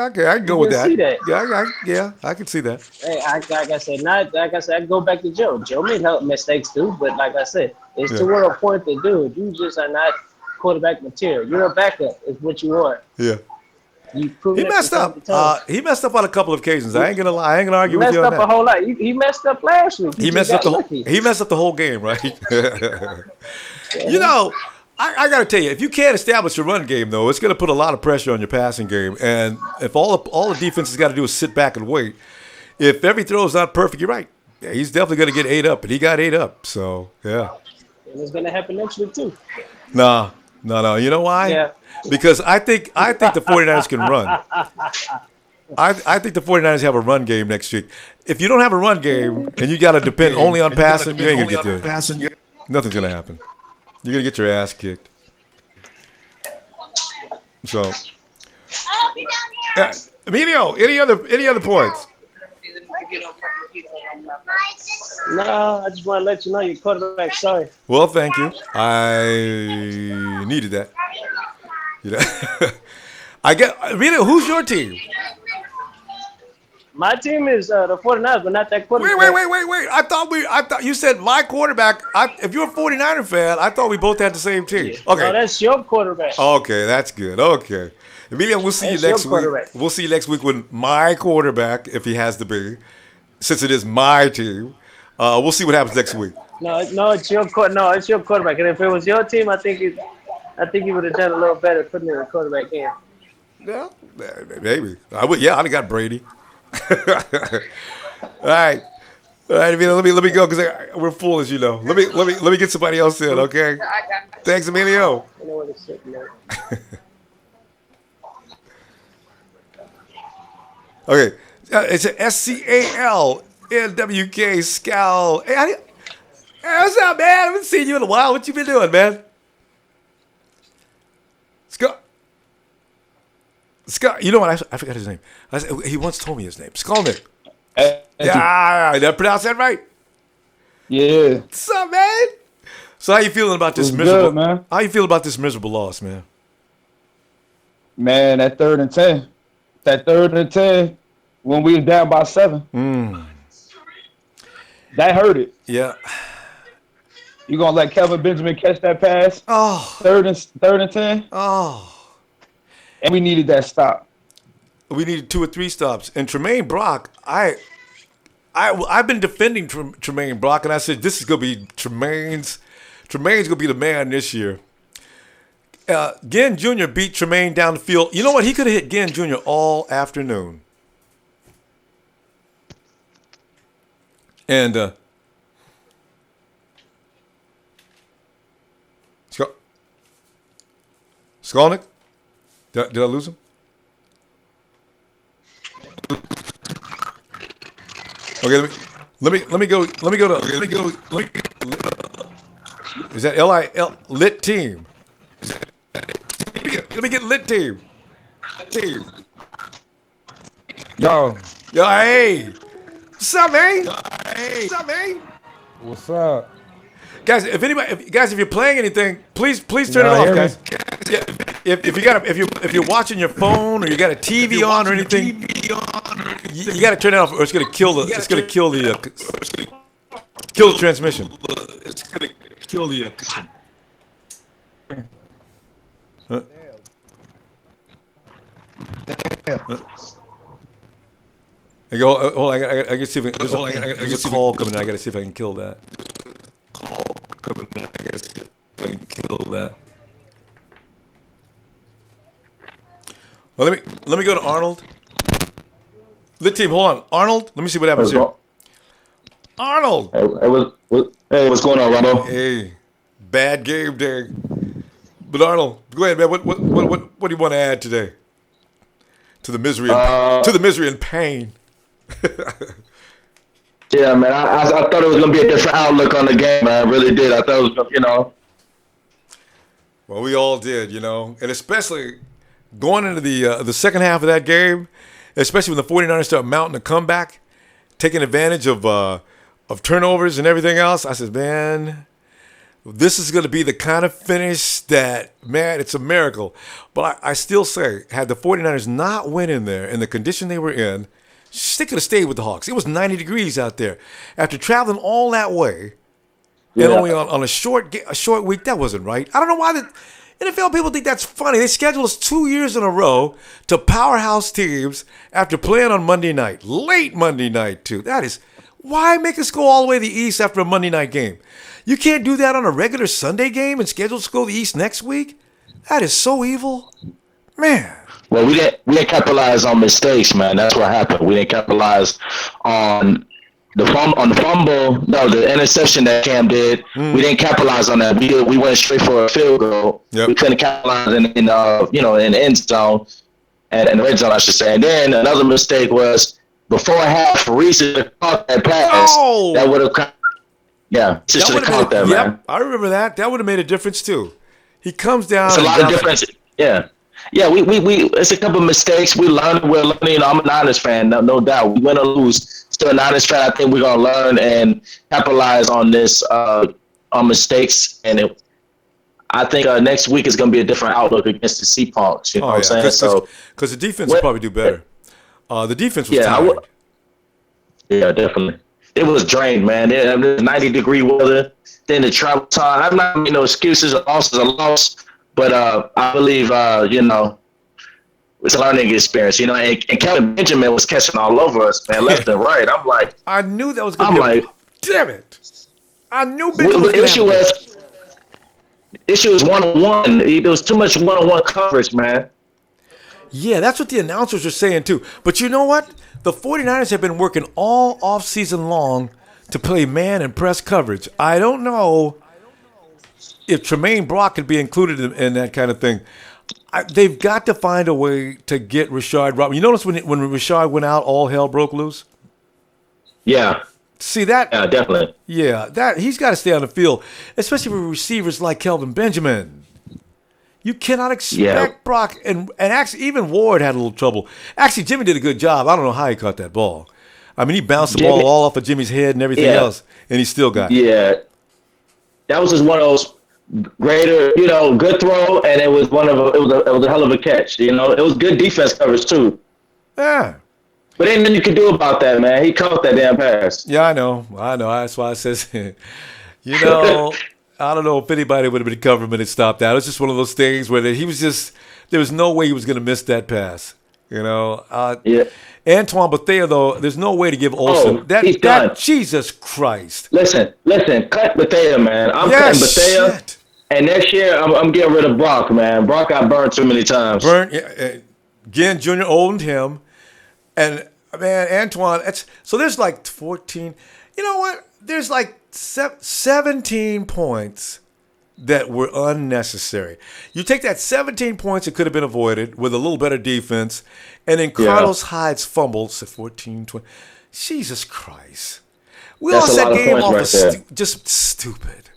Okay, I can go with that. See that. Yeah, I can see that. Hey, like I said, I go back to Joe. Joe made mistakes too, but like I said, it's to where a point to do it. You just are not quarterback material. You're a backup. Is what you are. Yeah. He messed up. He messed up on a couple of occasions. I ain't gonna lie. I ain't gonna argue with you on that. He messed up a whole lot. He messed up last week. He messed up the whole game, right? I gotta tell you, if you can't establish a run game, though, it's gonna put a lot of pressure on your passing game. And if all the defense has got to do is sit back and wait, if every throw is not perfect, you're right. Yeah, he's definitely gonna get ate up, and he got ate up. So yeah. And it's gonna happen next week too. No. You know why? Yeah. Because I think the 49ers can run. I think the 49ers have a run game next week. If you don't have a run game and you got to depend only on passing, you ain't going to get there. Nothing's going to happen. You're going to get your ass kicked. So, Emilio, any other points? No, I just want to let you know your quarterback. Sorry. Well, thank you. I needed that. Emilio, who's your team? My team is the 49ers, but not that quarterback. Wait. I thought you said my quarterback. If you're a 49er fan, I thought we both had the same team. Okay. No, that's your quarterback. Okay, that's good. Okay. Emilio, we'll see you next week. We'll see you next week with my quarterback, if he has to be, since it is my team. We'll see what happens next week. No, it's your quarterback. And if it was your team, I think you would have done a little better putting the quarterback in. Yeah, maybe. I would. Yeah, I'd have got Brady. All right, Emilio. Let me go because we're full, as you know. Let me get somebody else in. Okay. Thanks, Emilio. I know what it's sitting there. Okay, it's a SCALNWK Scal. Hey, what's up, man? I haven't seen you in a while. What you been doing, man? Let's go. Scott, you know what? I forgot his name. He once told me his name. Skolnick. Yeah, did I pronounce that right? Yeah. What's up, man? So how you feeling about this miserable? Good, man. How you feel about this miserable loss, man? Man, that 3rd and 10. That 3rd and 10 when we was down by 7. That hurt it. Yeah. You gonna let Kelvin Benjamin catch that pass? Oh. 3rd and 10? Oh. And we needed that stop. We needed 2 or 3 stops. And Tremaine Brock, I've been defending Tremaine Brock, and I said this is gonna be Tremaine's gonna be the man this year. Ginn Jr. beat Tremaine down the field. You know what? He could have hit Ginn Jr. all afternoon. And Skolnick? Did I lose him? Okay, let me go. Is that LIL lit team? Let me get lit team. Yo, hey, what's up, man? what's up? Guys, if you're playing anything, please turn it off, guys. Yeah, if you're watching your phone or you got a TV on or anything, you got to turn it off, or it's gonna kill the transmission. It's gonna kill you. Huh? I go. Hold on, I gotta see if there's a call coming in. I gotta see if I can kill that. Well, let me go to Arnold. Lit team, hold on. Arnold, let me see what happens here. Arnold. Hey, what's going on, Ronbo? Hey, bad game day. But Arnold, go ahead, man. What do you want to add today to the misery and pain? Yeah, man. I thought it was gonna be a different outlook on the game, man. I really did. I thought it was, Well, we all did, and especially going into the second half of that game, especially when the 49ers start mounting a comeback, taking advantage of turnovers and everything else. I said, man, this is going to be the kind of finish that, man, it's a miracle. But I still say, had the 49ers not went in there in the condition they were in, they could have stayed with the Hawks. It was 90 degrees out there. After traveling all that way, and only on a short week, that wasn't right. I don't know why the NFL people think that's funny. They scheduled us 2 years in a row to powerhouse teams after playing on Monday night. Late Monday night, too. That is, why make us go all the way to the East after a Monday night game? You can't do that on a regular Sunday game and schedule us to go to the East next week? That is so evil. Man. Well, we didn't capitalize on mistakes, man. That's what happened. We didn't capitalize on the fumble. No, the interception that Cam did. We didn't capitalize on that. We went straight for a field goal. Yep. We couldn't capitalize in the end zone and in the red zone, I should say. And then another mistake was before half, Reese caught that pass. Oh! That would have. Yeah, just should have caught that, man. Yep, I remember that. That would have made a difference too. He comes down. It's a lot of difference. Yeah. Yeah, we it's a couple of mistakes. We're learning. I'm a Niners fan, no doubt. We win or lose. Still a Niners fan. I think we're gonna learn and capitalize on this on mistakes. And I think next week is gonna be a different outlook against the Seahawks. You know what I'm saying? Because the defense will probably do better. The defense was tired. Yeah, definitely. It was drained, man. It was 90-degree weather. Then the travel time. I'm not making no excuses. A loss is a loss. But I believe, it's a learning experience, and Kelvin Benjamin was catching all over us, man, left and right. I'm like, I knew that was going to be. Damn it! I knew Benjamin was the issue was one-on-one. There was too much one-on-one coverage, man. Yeah, that's what the announcers are saying too. But you know what? The 49ers have been working all offseason long to play man and press coverage. I don't know if Tremaine Brock could be included in that kind of thing. They've got to find a way to get Rashard Robinson. You notice when Rashard went out, all hell broke loose? Yeah. See that? Yeah, definitely. Yeah, that he's got to stay on the field, especially with receivers like Kelvin Benjamin. You cannot expect Brock. And actually, even Ward had a little trouble. Actually, Jimmy did a good job. I don't know how he caught that ball. I mean, he bounced the ball all off of Jimmy's head and everything else, and he still got it. Yeah. That was just one of those greater, good throw, and it was it was a hell of a catch. It was good defense coverage too. Yeah. But ain't nothing you can do about that, man. He caught that damn pass. Yeah, I know. That's why I says, I don't know if anybody would have been covering him and stopped that. It was just one of those things where he was just, there was no way he was going to miss that pass. Antoine Bethea, though, there's no way to give Olson that. Jesus Christ! Listen, cut Bethea, man. I'm cutting Bethea, shit. And next year I'm getting rid of Brock, man. Brock got burned too many times. Again, Junior owned him, and man, Antoine. So there's like 14. You know what? There's like 17 points that were unnecessary. You take that 17 points that could have been avoided with a little better defense, and then Carlos Hyde's fumbles at 14, 20. Jesus Christ. We lost that game off just stupid.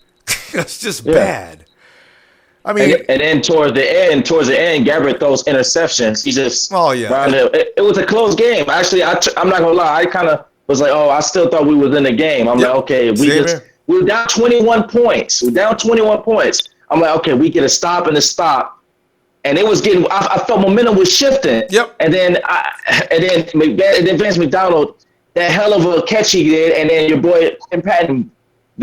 It's just bad. I mean, and then towards the end, Gabbert throws interceptions. He just it was a close game. Actually, I'm not gonna lie. I kind of was like, I still thought we was in the game. I'm like, okay, we were down 21 points. I'm like, okay, we get a stop and a stop. And it was getting, I felt momentum was shifting. Yep. And then Vance McDonald, that hell of a catch he did, and then your boy Tim Patton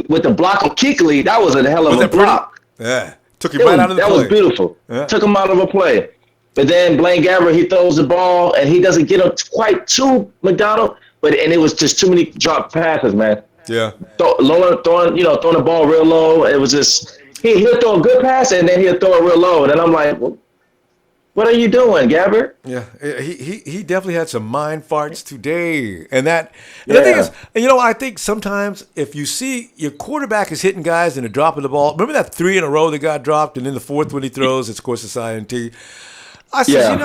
with the block of Kuechly, that was a hell of a block. Yeah. Took him right out of the play. That was beautiful. Yeah. Took him out of a play. But then Blaine Gabbert, he throws the ball, and he doesn't get him quite to McDonald, and it was just too many drop passes, man. Yeah. Throwing the ball real low. It was just he'll throw a good pass and then he'll throw it real low. And then I'm like, well, what are you doing, Gabbert? Yeah, he definitely had some mind farts today. And the thing is, I think sometimes if you see your quarterback is hitting guys and they're dropping the ball. Remember that 3 in a row that got dropped, and then the fourth when he throws, it's of course it's INT. I said,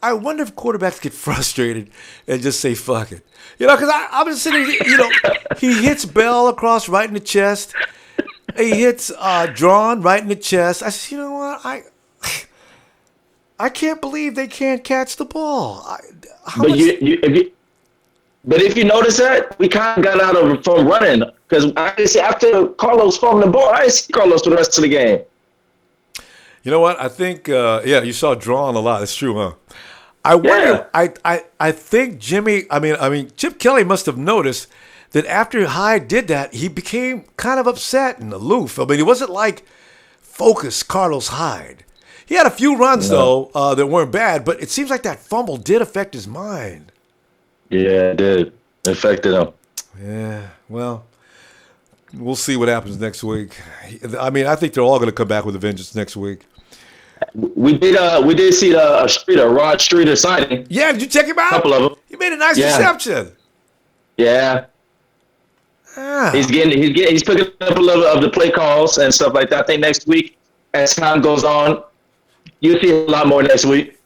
I wonder if quarterbacks get frustrated and just say fuck it. Because I was sitting, he hits Bell across right in the chest. He hits Drawn right in the chest. I said, you know what? I can't believe they can't catch the ball. But if you notice that, we kind of got out of it from running. Because after Carlos fumbled the ball, I didn't see Carlos for the rest of the game. You know what? I think, you saw Drawn a lot. That's true, huh? I wonder. I think Chip Kelly must have noticed that after Hyde did that, he became kind of upset and aloof. I mean, he wasn't like focused Carlos Hyde. He had a few runs though that weren't bad, but it seems like that fumble did affect his mind. Yeah, it did. It affected him. Yeah. Well, we'll see what happens next week. I mean, I think they're all going to come back with a vengeance next week. We did see Rod Streeter signing. Yeah, did you check him out? A couple of them. He made a nice reception. Yeah. He's picking up a little of the play calls and stuff like that. I think next week, as time goes on, you'll see a lot more next week.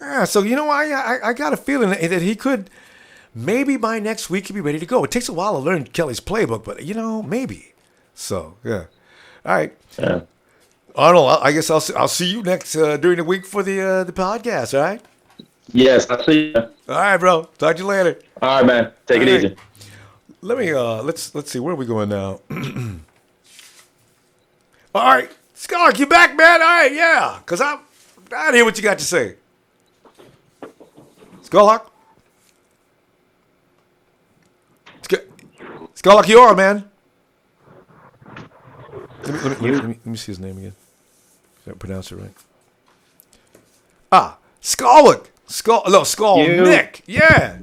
Yeah, so I got a feeling that he could maybe by next week he'll be ready to go. It takes a while to learn Kelly's playbook, but maybe. So yeah. All right. Yeah. Arnold, I guess I'll see you next during the week for the podcast. All right. Yes, I'll see you. All right, bro. Talk to you later. All right, man. Take it easy. Let me let's see, where are we going now? All right, Scark, you back, man? All right, yeah, because I didn't hear what you got to say. Scarlock? Scarlock, you are, man. Let me see his name again. Did I pronounce it right? Scarlock. Nick. Yeah.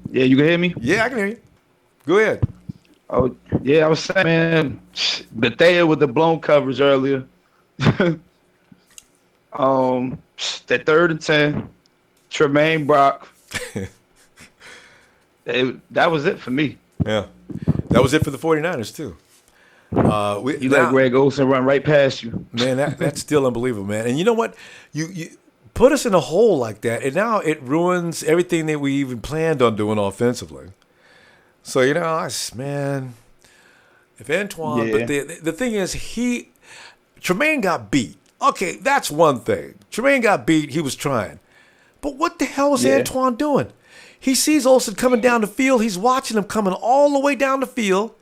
Yeah, you can hear me? Yeah, I can hear you. Go ahead. Oh, yeah, I was saying, man, Bethea with the blown coverage earlier. That 3rd and 10, Tremaine Brock. That was it for me. Yeah, that was it for the 49ers, too. You let Greg Olson run right past you. Man, that's still unbelievable, man. And you know what? You put us in a hole like that, and now it ruins everything that we even planned on doing offensively. So, if Antoine, but the thing is, Tremaine got beat. Okay, that's one thing. Tremaine got beat. He was trying. But what the hell is Antoine doing? He sees Olson coming down the field. He's watching him coming all the way down the field.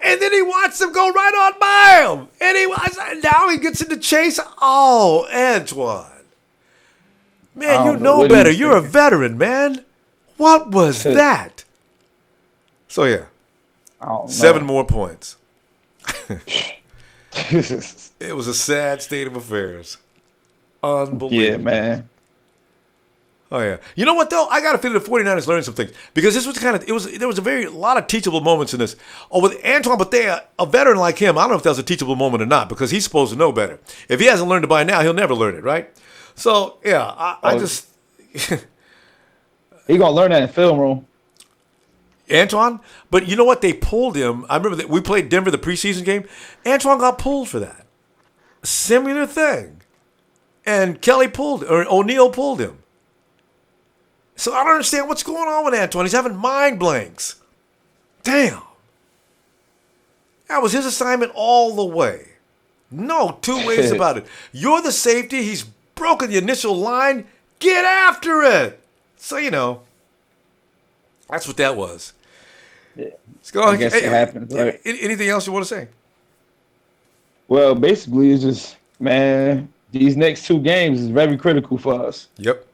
And then he watches him go right on by him. And now he gets in the chase. Oh, Antoine. Man, you know better. You're a veteran, man. What was that? So, yeah. 7 more points. It was a sad state of affairs. Unbelievable. Yeah, man. Oh, yeah. You know what, though? I got to feel the 49ers learned some things. Because this was there was a lot of teachable moments in this. Oh, with Antoine Bethea, a veteran like him, I don't know if that was a teachable moment or not, because he's supposed to know better. If he hasn't learned it by now, he'll never learn it, right? So, yeah, I just... He gonna learn that in film room. Antoine? But you know what? They pulled him. I remember that we played Denver the preseason game. Antoine got pulled for that. Similar thing. And O'Neal pulled him. So I don't understand what's going on with Antoine. He's having mind blanks. Damn. That was his assignment all the way. No two ways about it. You're the safety. He's broken the initial line. Get after it. So, that's what that was. Yeah. Let's go on. I guess it happens. Right? Anything else you want to say? Well, basically, it's just, man, these next 2 games is very critical for us. Yep.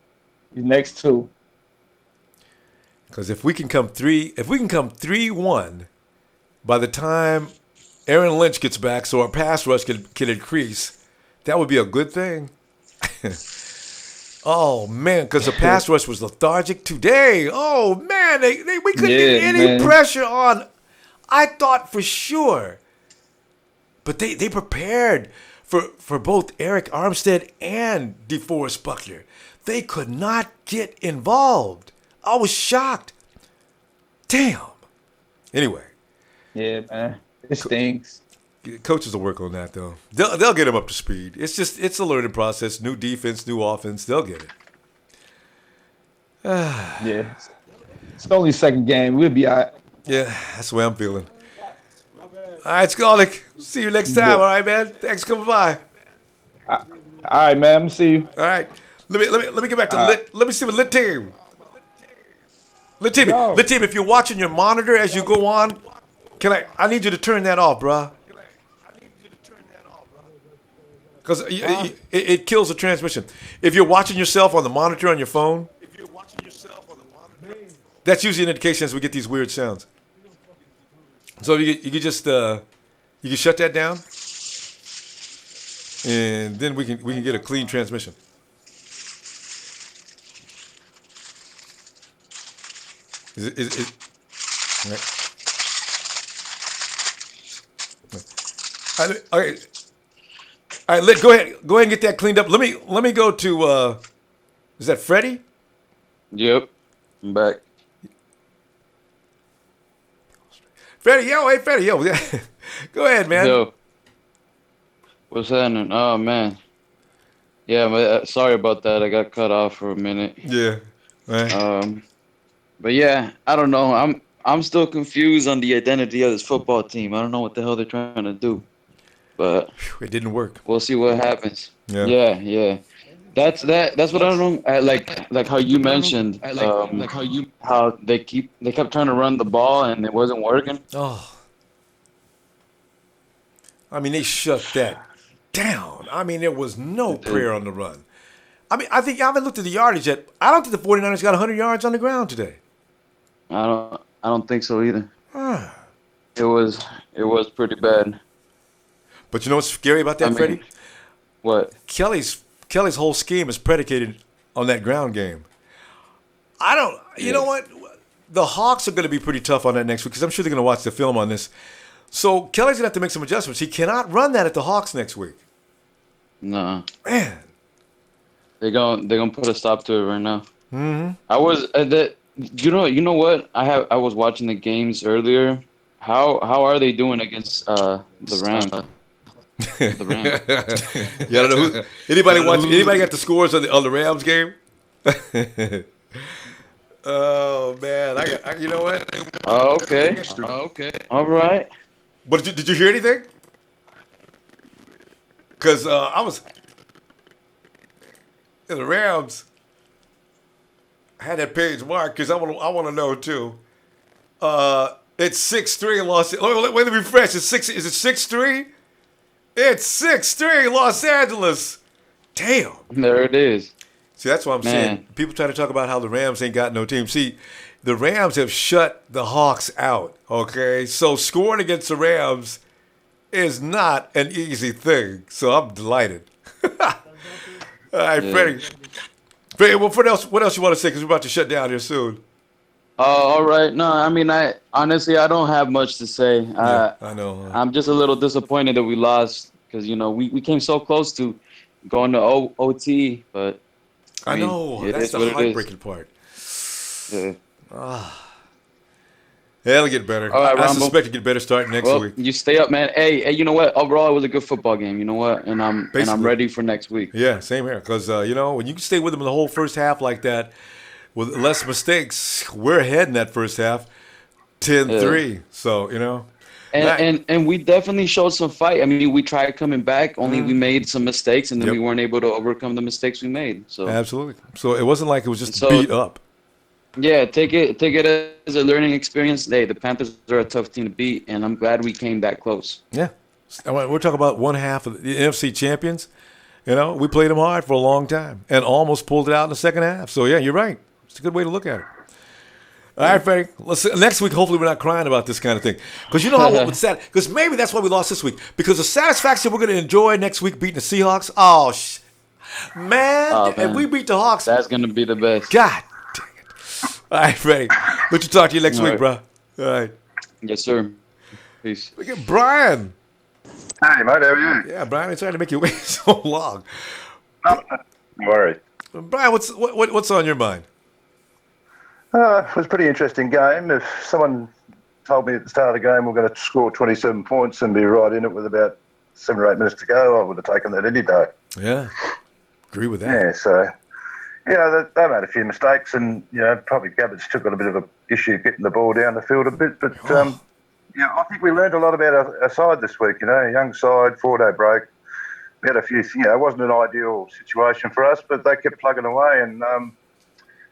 These next 2. Because if we can come 3-1 by the time Aaron Lynch gets back, so our pass rush can increase, that would be a good thing. Oh, man, because the pass rush was lethargic today. Oh, man, we couldn't get any pressure on. I thought for sure. But they prepared for both Eric Armstead and DeForest Buckner. They could not get involved. I was shocked. Damn. Anyway. Yeah, man. It stinks. Coaches will work on that, though. They'll get them up to speed. It's a learning process. New defense, new offense. They'll get it. Yeah. It's only second game. We'll be all right. Yeah, that's the way I'm feeling. All right, Skolnick. See you next time. All right, man. Thanks for coming by. All right, man. I'm gonna see you. All right. Let me get back to lit. Let me see what lit team. Lit team. If you're watching your monitor as you go on, I need you to turn that off, bruh. Because it kills the transmission. If you're watching yourself on the monitor on your phone, that's usually an indication as we get these weird sounds. So you can just you can shut that down, and then we can get a clean transmission. Is all right. All right. All right, go ahead and get that cleaned up. Let me go to is that Freddie? Yep. I'm back. Freddie, hey Freddie, go ahead, man. Yo. What's happening? Oh man. Yeah, sorry about that. I got cut off for a minute. Yeah. Right. But yeah, I don't know. I'm still confused on the identity of this football team. I don't know what the hell they're trying to do. But it didn't work. We'll see what happens. Yeah. That's what I don't know. Like how you mentioned, how they kept trying to run the ball and it wasn't working. Oh, I mean they shut that down. I mean there was no prayer on the run. I mean I haven't looked at the yardage yet. I don't think the 49ers got 100 yards on the ground today. I don't think so either. It was pretty bad. But you know what's scary about that, Freddie? What? Kelly's whole scheme is predicated on that ground game. You know what? The Hawks are going to be pretty tough on that next week because I'm sure they're going to watch the film on this. So Kelly's going to have to make some adjustments. He cannot run that at the Hawks next week. No. Man. They're gonna put a stop to it right now. Mm-hmm. I was you know what? I was watching the games earlier. How are they doing against the Rams? The Rams. Yeah, I don't know anybody got the scores on the Rams game? Oh man, I you know what? Oh, okay. All right. But did you hear anything? Because I was the Rams had that page marked because I want to know too. It's 6-3 Los. Wait, let me refresh. It's 6. Is it 6-3? It's 6-3 Los Angeles. Damn. There it is. See, that's what I'm saying. People try to talk about how the Rams ain't got no team. See, the Rams have shut the Hawks out. Okay, so scoring against the Rams is not an easy thing. So I'm delighted. All right, Freddie. Freddie, what else you want to say? Because we're about to shut down here soon. All right. No, I mean, I don't have much to say. I know. I'm just a little disappointed that we lost because, we came so close to going to OT, but I know. That's the heartbreaking part. Yeah. It'll get better. All right, I suspect it'll get better starting next week. You stay up, man. Hey, you know what? Overall, it was a good football game. You know what? And I'm ready for next week. Yeah, same here. Because, when you can stay with them in the whole first half like that, with less mistakes, we're ahead in that first half, 10-3. Yeah. So, And we definitely showed some fight. I mean, we tried coming back, only we made some mistakes, and then we weren't able to overcome the mistakes we made. So absolutely. So it wasn't like it was just beat up. Yeah, take it as a learning experience. Hey, the Panthers are a tough team to beat, and I'm glad we came that close. Yeah. We're talking about one half of the NFC champions. We played them hard for a long time and almost pulled it out in the second half. So, yeah, you're right. It's a good way to look at it. All right, Freddie. Next week, hopefully, we're not crying about this kind of thing. Because you know how what's sad? Because maybe that's why we lost this week. Because the satisfaction we're going to enjoy next week beating the Seahawks. Man, if we beat the Hawks. That's going to be the best. God dang it. All right, Freddie. Let you talk to you next week, bro. All right. Yes, sir. Peace. Look at Brian. Hey, mate. How are you? Yeah, Brian. I'm trying to make you wait so long. Don't worry. Brian, what's on your mind? It was a pretty interesting game. If someone told me at the start of the game we're going to score 27 points and be right in it with about 7 or 8 minutes to go, I would have taken that any day. Yeah, agree with that. Yeah, so, they made a few mistakes and, probably Gabbert's took on a bit of an issue getting the ball down the field a bit. But, I think we learned a lot about our side this week, a young side, 4-day break. We had a few, it wasn't an ideal situation for us, but they kept plugging away and,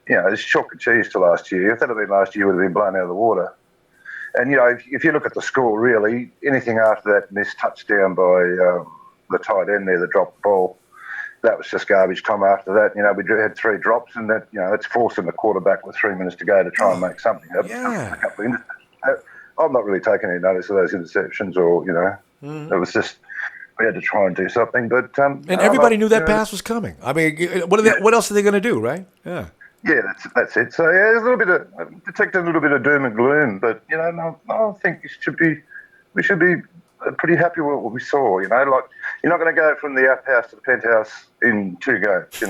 it's chalk and cheese to last year. If that had been last year, we would have been blown out of the water. And, if you look at the score, really, anything after that missed touchdown by the tight end there that dropped the ball, that was just garbage time after that. We had 3 drops and that, it's forcing the quarterback with 3 minutes to go to try and make something of it. I'm not really taking any notice of those interceptions or, it was just we had to try and do something. But and everybody knew that pass was coming. I mean, what else are they going to do, right? Yeah. Yeah, that's it. So there's a little bit of detected a little bit of doom and gloom, but I think we should be pretty happy with what we saw. Like you're not going to go from the outhouse to the penthouse in 2 games.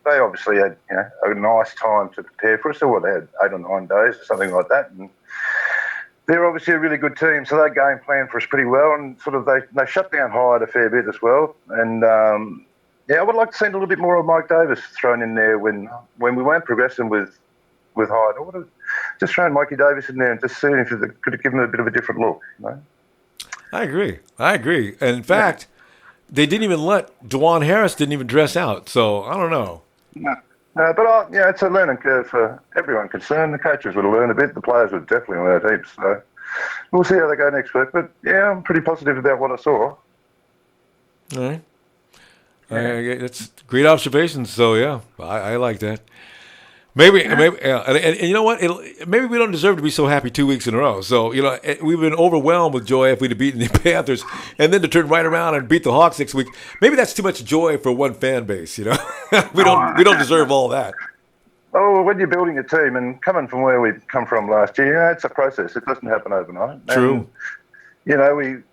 They obviously had a nice time to prepare for us. Or they had 8 or 9 days or something like that, and they're obviously a really good team. So they game planned for us pretty well, and sort of they shut down Hyde a fair bit as well, and. I would like to see a little bit more of Mike Davis thrown in there when we weren't progressing with Hyde. I would have just thrown Mikey Davis in there and just seen if it could have given him a bit of a different look. I agree. And in fact, they didn't even let Dwan Harris didn't even dress out. So I don't know. No, but it's a learning curve for everyone concerned. The coaches would have learned a bit. The players would definitely learn heaps. So we'll see how they go next week. But I'm pretty positive about what I saw. All right. That's great observations. So I like that. Maybe, and you know what? Maybe we don't deserve to be so happy 2 weeks in a row. So we've been overwhelmed with joy if we'd have beaten the Panthers, and then to turn right around and beat the Hawks next week. Maybe that's too much joy for one fan base. We don't deserve all that. Oh, when you're building a team and coming from where we've come from last year, it's a process. It doesn't happen overnight. True. And,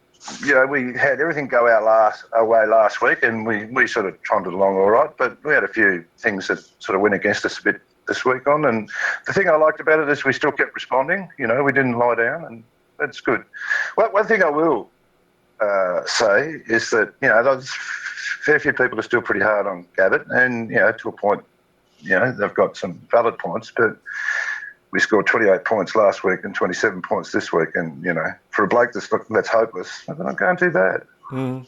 we had everything go away last week, and we sort of trundled along all right. But we had a few things that sort of went against us a bit this week on. And the thing I liked about it is we still kept responding. We didn't lie down, and that's good. Well, one thing I will say is that there's a fair few people are still pretty hard on Gabbert, and to a point, they've got some valid points, but. we scored 28 points last week and 27 points this week. And, for a bloke that's hopeless, I'm not going too bad. Mm-hmm.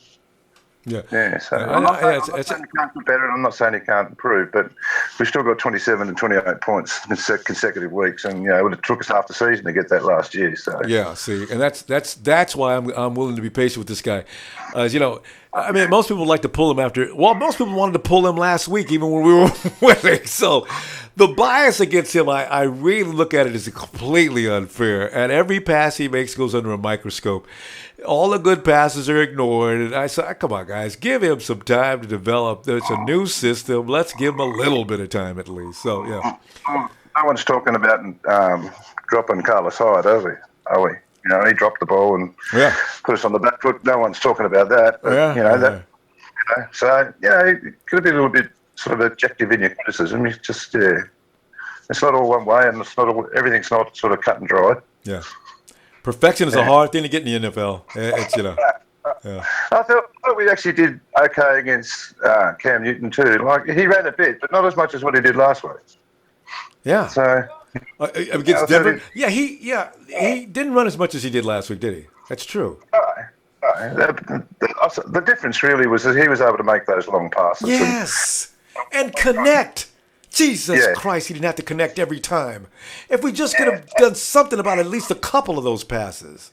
Yeah. Yeah, so I'm not saying he can't do better, and I'm not saying he can't improve, but we've still got 27 and 28 points consecutive weeks, and it would have took us half the season to get that last year. So yeah, see, and that's why I'm willing to be patient with this guy. I mean, most people like to pull him after. Well, most people wanted to pull him last week, even when we were winning. So the bias against him, I really look at it as completely unfair. And every pass he makes goes under a microscope. All the good passes are ignored. And I said, come on, guys, give him some time to develop. It's a new system. Let's give him a little bit of time at least. So, yeah. No one's talking about dropping Carlos Hyde, are we? He dropped the ball and put us on the back foot. No one's talking about that. But, so, it could be a little bit sort of objective in your criticism. It's just, it's not all one way, and everything's not sort of cut and dried. Yeah. Perfection is a hard thing to get in the NFL. It's, yeah. I thought we actually did okay against Cam Newton too. Like, he ran a bit, but not as much as what he did last week. Yeah. So against Denver, he didn't run as much as he did last week, did he? That's true. The difference really was that he was able to make those long passes. Yes, and connect. Jesus Christ, he didn't have to connect every time. If we just could have done something about at least a couple of those passes.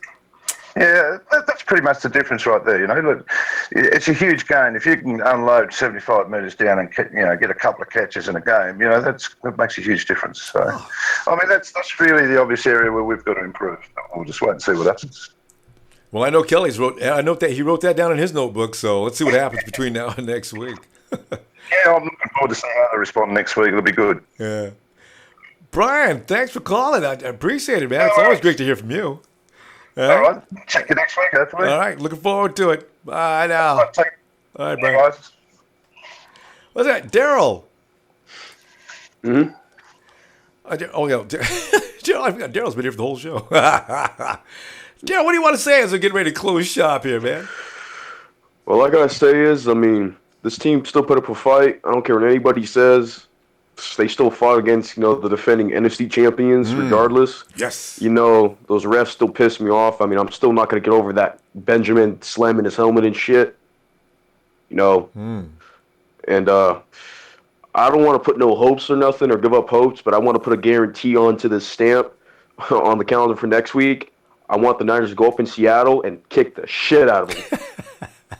Yeah, that's pretty much the difference right there. Look, it's a huge gain if you can unload 75 metres down and get a couple of catches in a game. That makes a huge difference. So, I mean, that's really the obvious area where we've got to improve. We'll just wait and see what happens. Well, I know I know that he wrote that down in his notebook. So let's see what happens between now and next week. Yeah, I'm looking forward to seeing how they respond next week. It'll be good. Yeah. Brian, thanks for calling. I appreciate it, man. It's always great to hear from you. All right. Check you next week, hopefully. All right. Looking forward to it. Bye now. All right, Brian. Guys. What's that? Daryl. Mm-hmm. Daryl's been here for the whole show. Daryl, what do you want to say as we get ready to close shop here, man? Well, all I got to say is, this team still put up a fight. I don't care what anybody says. They still fought against, the defending NFC champions regardless. Yes. Those refs still piss me off. I mean, I'm still not going to get over that Benjamin slamming his helmet and shit. And I don't want to put no hopes or nothing or give up hopes, but I want to put a guarantee onto this stamp on the calendar for next week. I want the Niners to go up in Seattle and kick the shit out of them.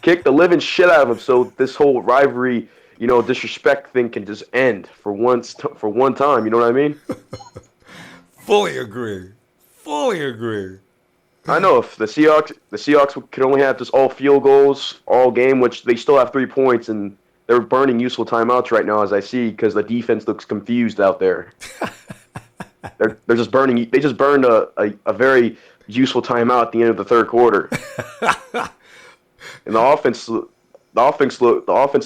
Kick the living shit out of them so this whole rivalry, disrespect thing can just end for one time. You know what I mean? Fully agree. I know if the Seahawks could only have just all field goals all game, which they still have 3 points, and they're burning useful timeouts right now, as I see, because the defense looks confused out there. They're just burning. They just burned a very useful timeout at the end of the third quarter. And the offense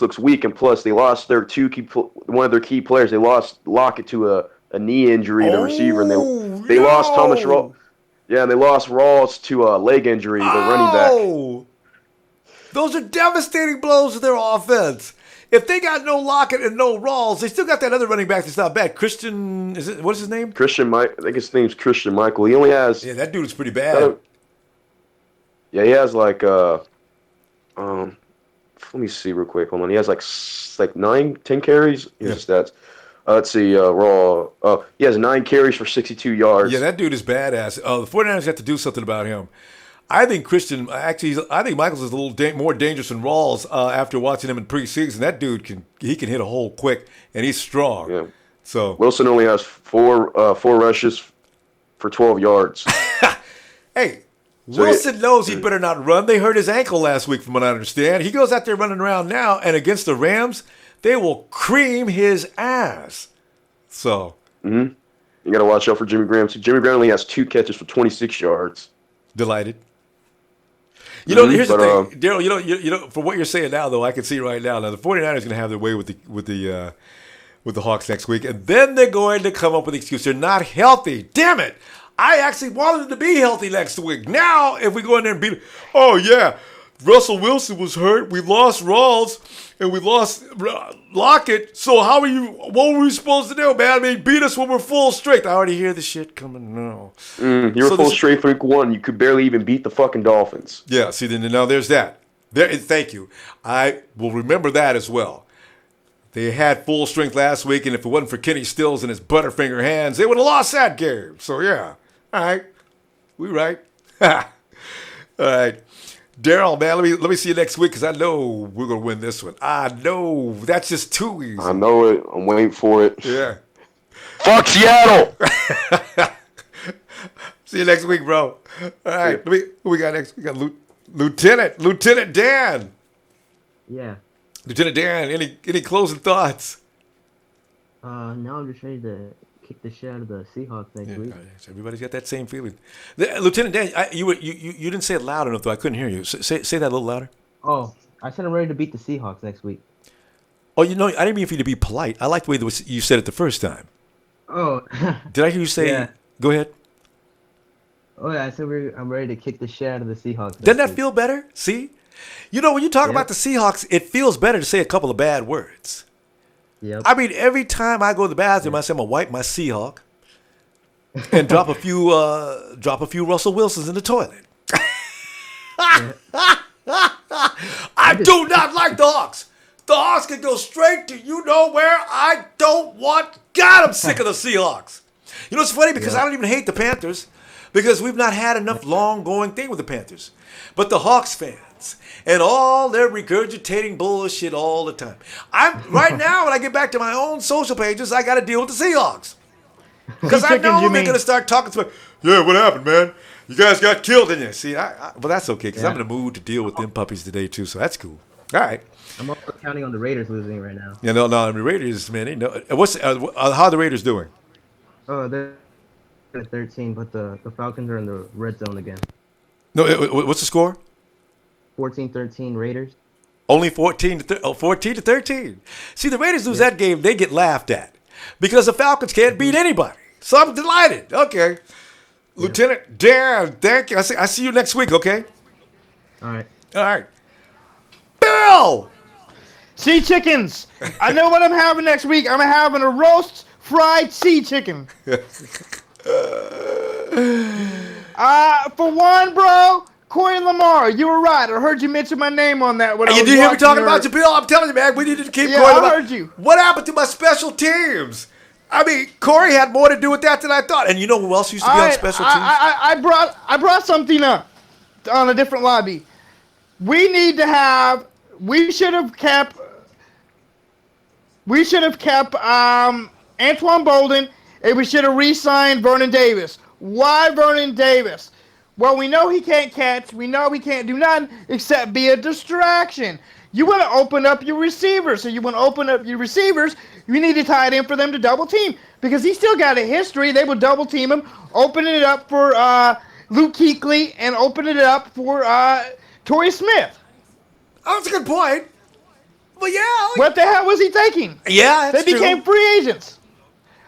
looks weak, and plus they lost their one of their key players. They lost Lockett to a knee injury, the receiver, and they lost Thomas Rawls. Yeah, and they lost Rawls to a leg injury, the running back. Those are devastating blows to their offense. If they got no Lockett and no Rawls, they still got that other running back that's not bad. Christian, what's his name? I think his name's Christian Michael. He only has... Yeah, that dude is pretty bad. He has like... let me see real quick. Hold on. He has like 9-10 carries. Here's the stats. Let's see. He has 9 carries for 62 yards. Yeah, that dude is badass. The 49ers have to do something about him. I think Michaels is a little more dangerous than Rawls after watching him in preseason. That dude can hit a hole quick, and he's strong. Yeah. So Wilson only has four rushes for 12 yards. Hey. Wilson knows he better not run. They hurt his ankle last week, from what I understand. He goes out there running around now, and against the Rams, they will cream his ass. So, you got to watch out for Jimmy Graham. So Jimmy Graham only has 2 catches for 26 yards. Delighted. Here's the thing, Daryl. For what you're saying now, though, I can see right now. Now the 49ers are going to have their way with the Hawks next week, and then they're going to come up with the excuse they're not healthy. Damn it! I actually wanted them to be healthy next week. Now, if we go in there and beat them, Russell Wilson was hurt. We lost Rawls and we lost Lockett. So what were we supposed to do, man? I mean, beat us when we're full strength. I already hear the shit coming now. You're full strength for week 1. You could barely even beat the fucking Dolphins. Yeah, see, now there's that. Thank you. I will remember that as well. They had full strength last week, and if it wasn't for Kenny Stills and his Butterfinger hands, they would have lost that game. So, yeah. All right. We right. All right. Daryl, man, let me see you next week because I know we're going to win this one. I know. That's just too easy. I know it. I'm waiting for it. Yeah. Fuck Seattle! See you next week, bro. All right. Who we got next? We got Lieutenant Dan. Yeah. Lieutenant Dan, any closing thoughts? No, I'm just ready to kick the shit out of the Seahawks next week. Everybody's got that same feeling. Lieutenant Dan, you didn't say it loud enough, though. I couldn't hear you. Say that a little louder. Oh, I said I'm ready to beat the Seahawks next week. Oh, I didn't mean for you to be polite. I like the way you said it the first time. Oh. Did I hear you say? Yeah. Go ahead. Oh, yeah, I said I'm ready to kick the shit out of the Seahawks. Doesn't that feel better? See? When you talk about the Seahawks, it feels better to say a couple of bad words. Yep. I mean, every time I go to the bathroom, I say I'm gonna wipe my Seahawk and drop a few Russell Wilsons in the toilet. I do not like the Hawks. The Hawks can go straight to you know where. I don't want. God, I'm sick of the Seahawks. You know, it's funny because I don't even hate the Panthers because we've not had enough long-going thing with the Panthers. But the Hawks fans and all their regurgitating bullshit all the time. Right now, when I get back to my own social pages, I got to deal with the Seahawks. Because I know they're going to start talking to me. Yeah, what happened, man? You guys got killed, didn't you? See, but that's okay because I'm in the mood to deal with them puppies today, too. So that's cool. All right. I'm also counting on the Raiders losing right now. Yeah, no, the Raiders, man. They know. How are the Raiders doing? Oh, they're at 13, but the Falcons are in the red zone again. No, what's the score? 14-13 Raiders. Only 14 to 13. See, the Raiders lose that game, they get laughed at because the Falcons can't beat anybody. So I'm delighted. Okay. Lieutenant Dan, thank you. I see you next week, okay? All right. Bill! Sea chickens. I know what I'm having next week. I'm having a roast fried sea chicken. For one, bro, Corey Lamar, you were right. I heard you mention my name on that. You did hear me talking about you, Bill? I'm telling you, man, we need to keep going. I heard you. What happened to my special teams? I mean, Corey had more to do with that than I thought. And you know who else used to be on special teams? I brought something up on a different lobby. We should have kept Antoine Bolden, and we should have re-signed Vernon Davis. Why Vernon Davis? Well, we know he can't catch. We know he can't do nothing except be a distraction. You want to open up your receivers. So you want to open up your receivers, you need to tie it in for them to double team. Because he's still got a history. They will double team him, opening it up for Luke Kuechly, and opening it up for Torrey Smith. Oh, that's a good point. Well, yeah. What the hell was he thinking? Yeah, that's They became free agents.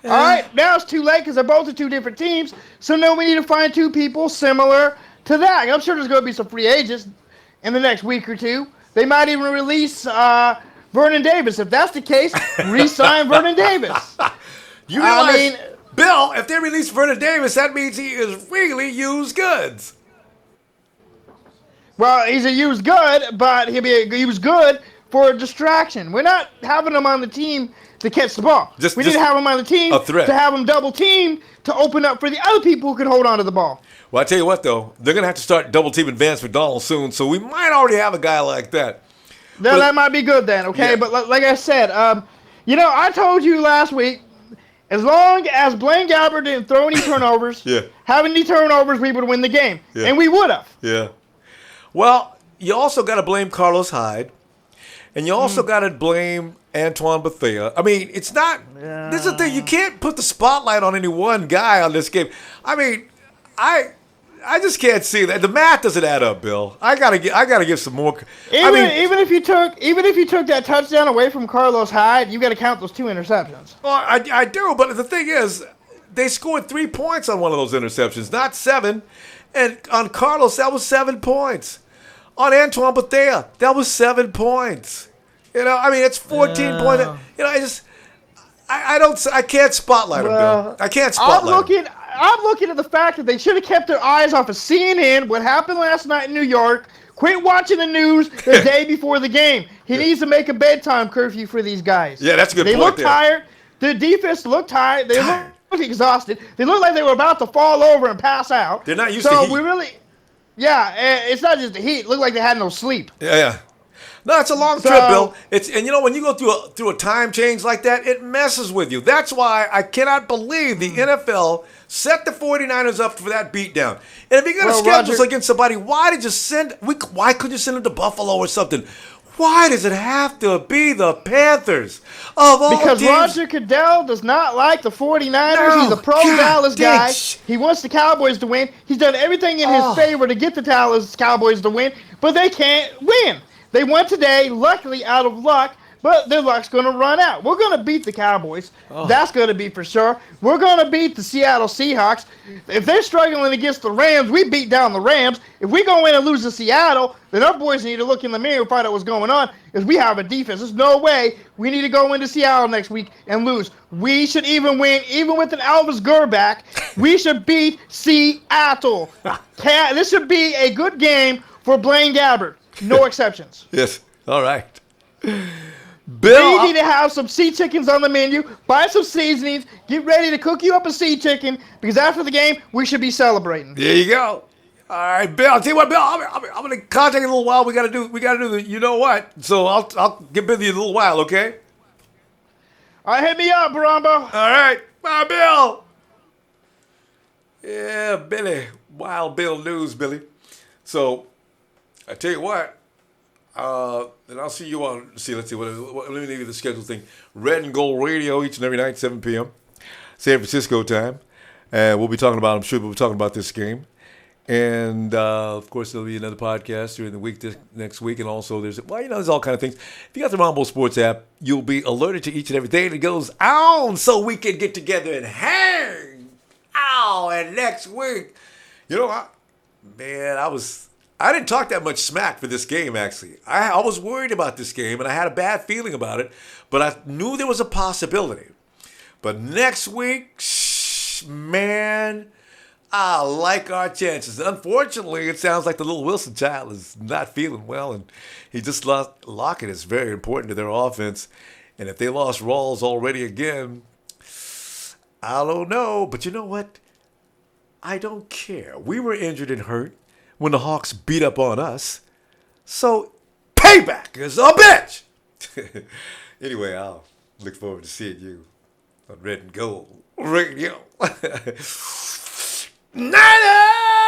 All right, now it's too late because they're both the two different teams. So now we need to find two people similar to that. I'm sure there's going to be some free agents in the next week or two. They might even release Vernon Davis. If that's the case, re-sign Vernon Davis. You realize, Bill, if they release Vernon Davis, that means he is really used goods. Well, he's a used good, but he'll be a used good for a distraction. We're not having him on the team to catch the ball. We need to have him on the team to have him double team to open up for the other people who can hold on to the ball. Well, I tell you what, though, they're going to have to start double teaming Vance McDonald soon, so we might already have a guy like that. That might be good then, okay? Yeah. But like I said, I told you last week, as long as Blaine Gabbert didn't throw any turnovers, have any turnovers, we would win the game. Yeah. And we would have. Yeah. Well, you also got to blame Carlos Hyde, and you also got to blame Antoine Bethea. I mean, it's not. Yeah. This is the thing. You can't put the spotlight on any one guy on this game. I mean, I just can't see that. The math doesn't add up, Bill. I gotta give some more. Even if you took that touchdown away from Carlos Hyde, you got to count those 2 interceptions. Well, I do, but the thing is, they scored 3 points on one of those interceptions, not 7. And on Carlos, that was 7 points. on Antoine Bethea. That was 7 points. You know, I mean, it's 14 points. You know, I can't spotlight him, Bill. I can't spotlight him. I'm looking at the fact that they should have kept their eyes off of CNN, what happened last night in New York. Quit watching the news the day before the game. He needs to make a bedtime curfew for these guys. Yeah, that's a good point. They look tired. The defense looked tired. They look exhausted. They look like they were about to fall over and pass out. They're not used to heat. It's not just the heat. It looked like they had no sleep. Yeah. No, it's a long trip, Bill. And you know, when you go through a time change like that, it messes with you. That's why I cannot believe the NFL set the 49ers up for that beatdown. And if you're going to schedule this against somebody, why couldn't you send them to Buffalo or something? Why does it have to be the Panthers of all Because teams? Roger Goodell does not like the 49ers. He's a pro-Dallas guy. He wants the Cowboys to win. He's done everything in his favor to get the Dallas Cowboys to win, but they can't win. They won today, luckily out of luck, but their luck's going to run out. We're going to beat the Cowboys. That's going to be for sure. We're going to beat the Seattle Seahawks. If they're struggling against the Rams, we beat down the Rams. If we go in and lose to Seattle, then our boys need to look in the mirror and find out what's going on, because we have a defense. There's no way we need to go into Seattle next week and lose. We should even win, even with an Elvis Gerback. We should beat Seattle. This should be a good game for Blaine Gabbert. No exceptions. Yes. All right. Bill, we need to have some sea chickens on the menu. Buy some seasonings. Get ready to cook you up a sea chicken, because after the game, we should be celebrating. There you go. All right, Bill. I'll tell you what, Bill. I'm going to contact you in a little while. We got to do the you know what. So I'll get busy in a little while. Okay. All right, hit me up, Ronbo. All right. Bye, Bill. Yeah, Billy. Wild Bill news, Billy. So I tell you what. And I'll see you on. Let's see. Let me leave you the schedule thing. Red and Gold Radio each and every night, 7 p.m. San Francisco time. And we'll be talking about. I'm sure we'll be talking about this game. And of course, there'll be another podcast during the week next week. And also, there's all kind of things. If you got the Ronbo Sports app, you'll be alerted to each and every day that goes on, so we can get together and hang. And next week, you know what, man, I didn't talk that much smack for this game, actually. I was worried about this game, and I had a bad feeling about it, but I knew there was a possibility. But next week, man, I like our chances. Unfortunately, it sounds like the little Wilson child is not feeling well, and he just lost Lockett. Is very important to their offense. And if they lost Rawls already again, I don't know. But you know what? I don't care. We were injured and hurt when the Hawks beat up on us. So, payback is a bitch! Anyway, I'll look forward to seeing you on Red and Gold Radio. Niners!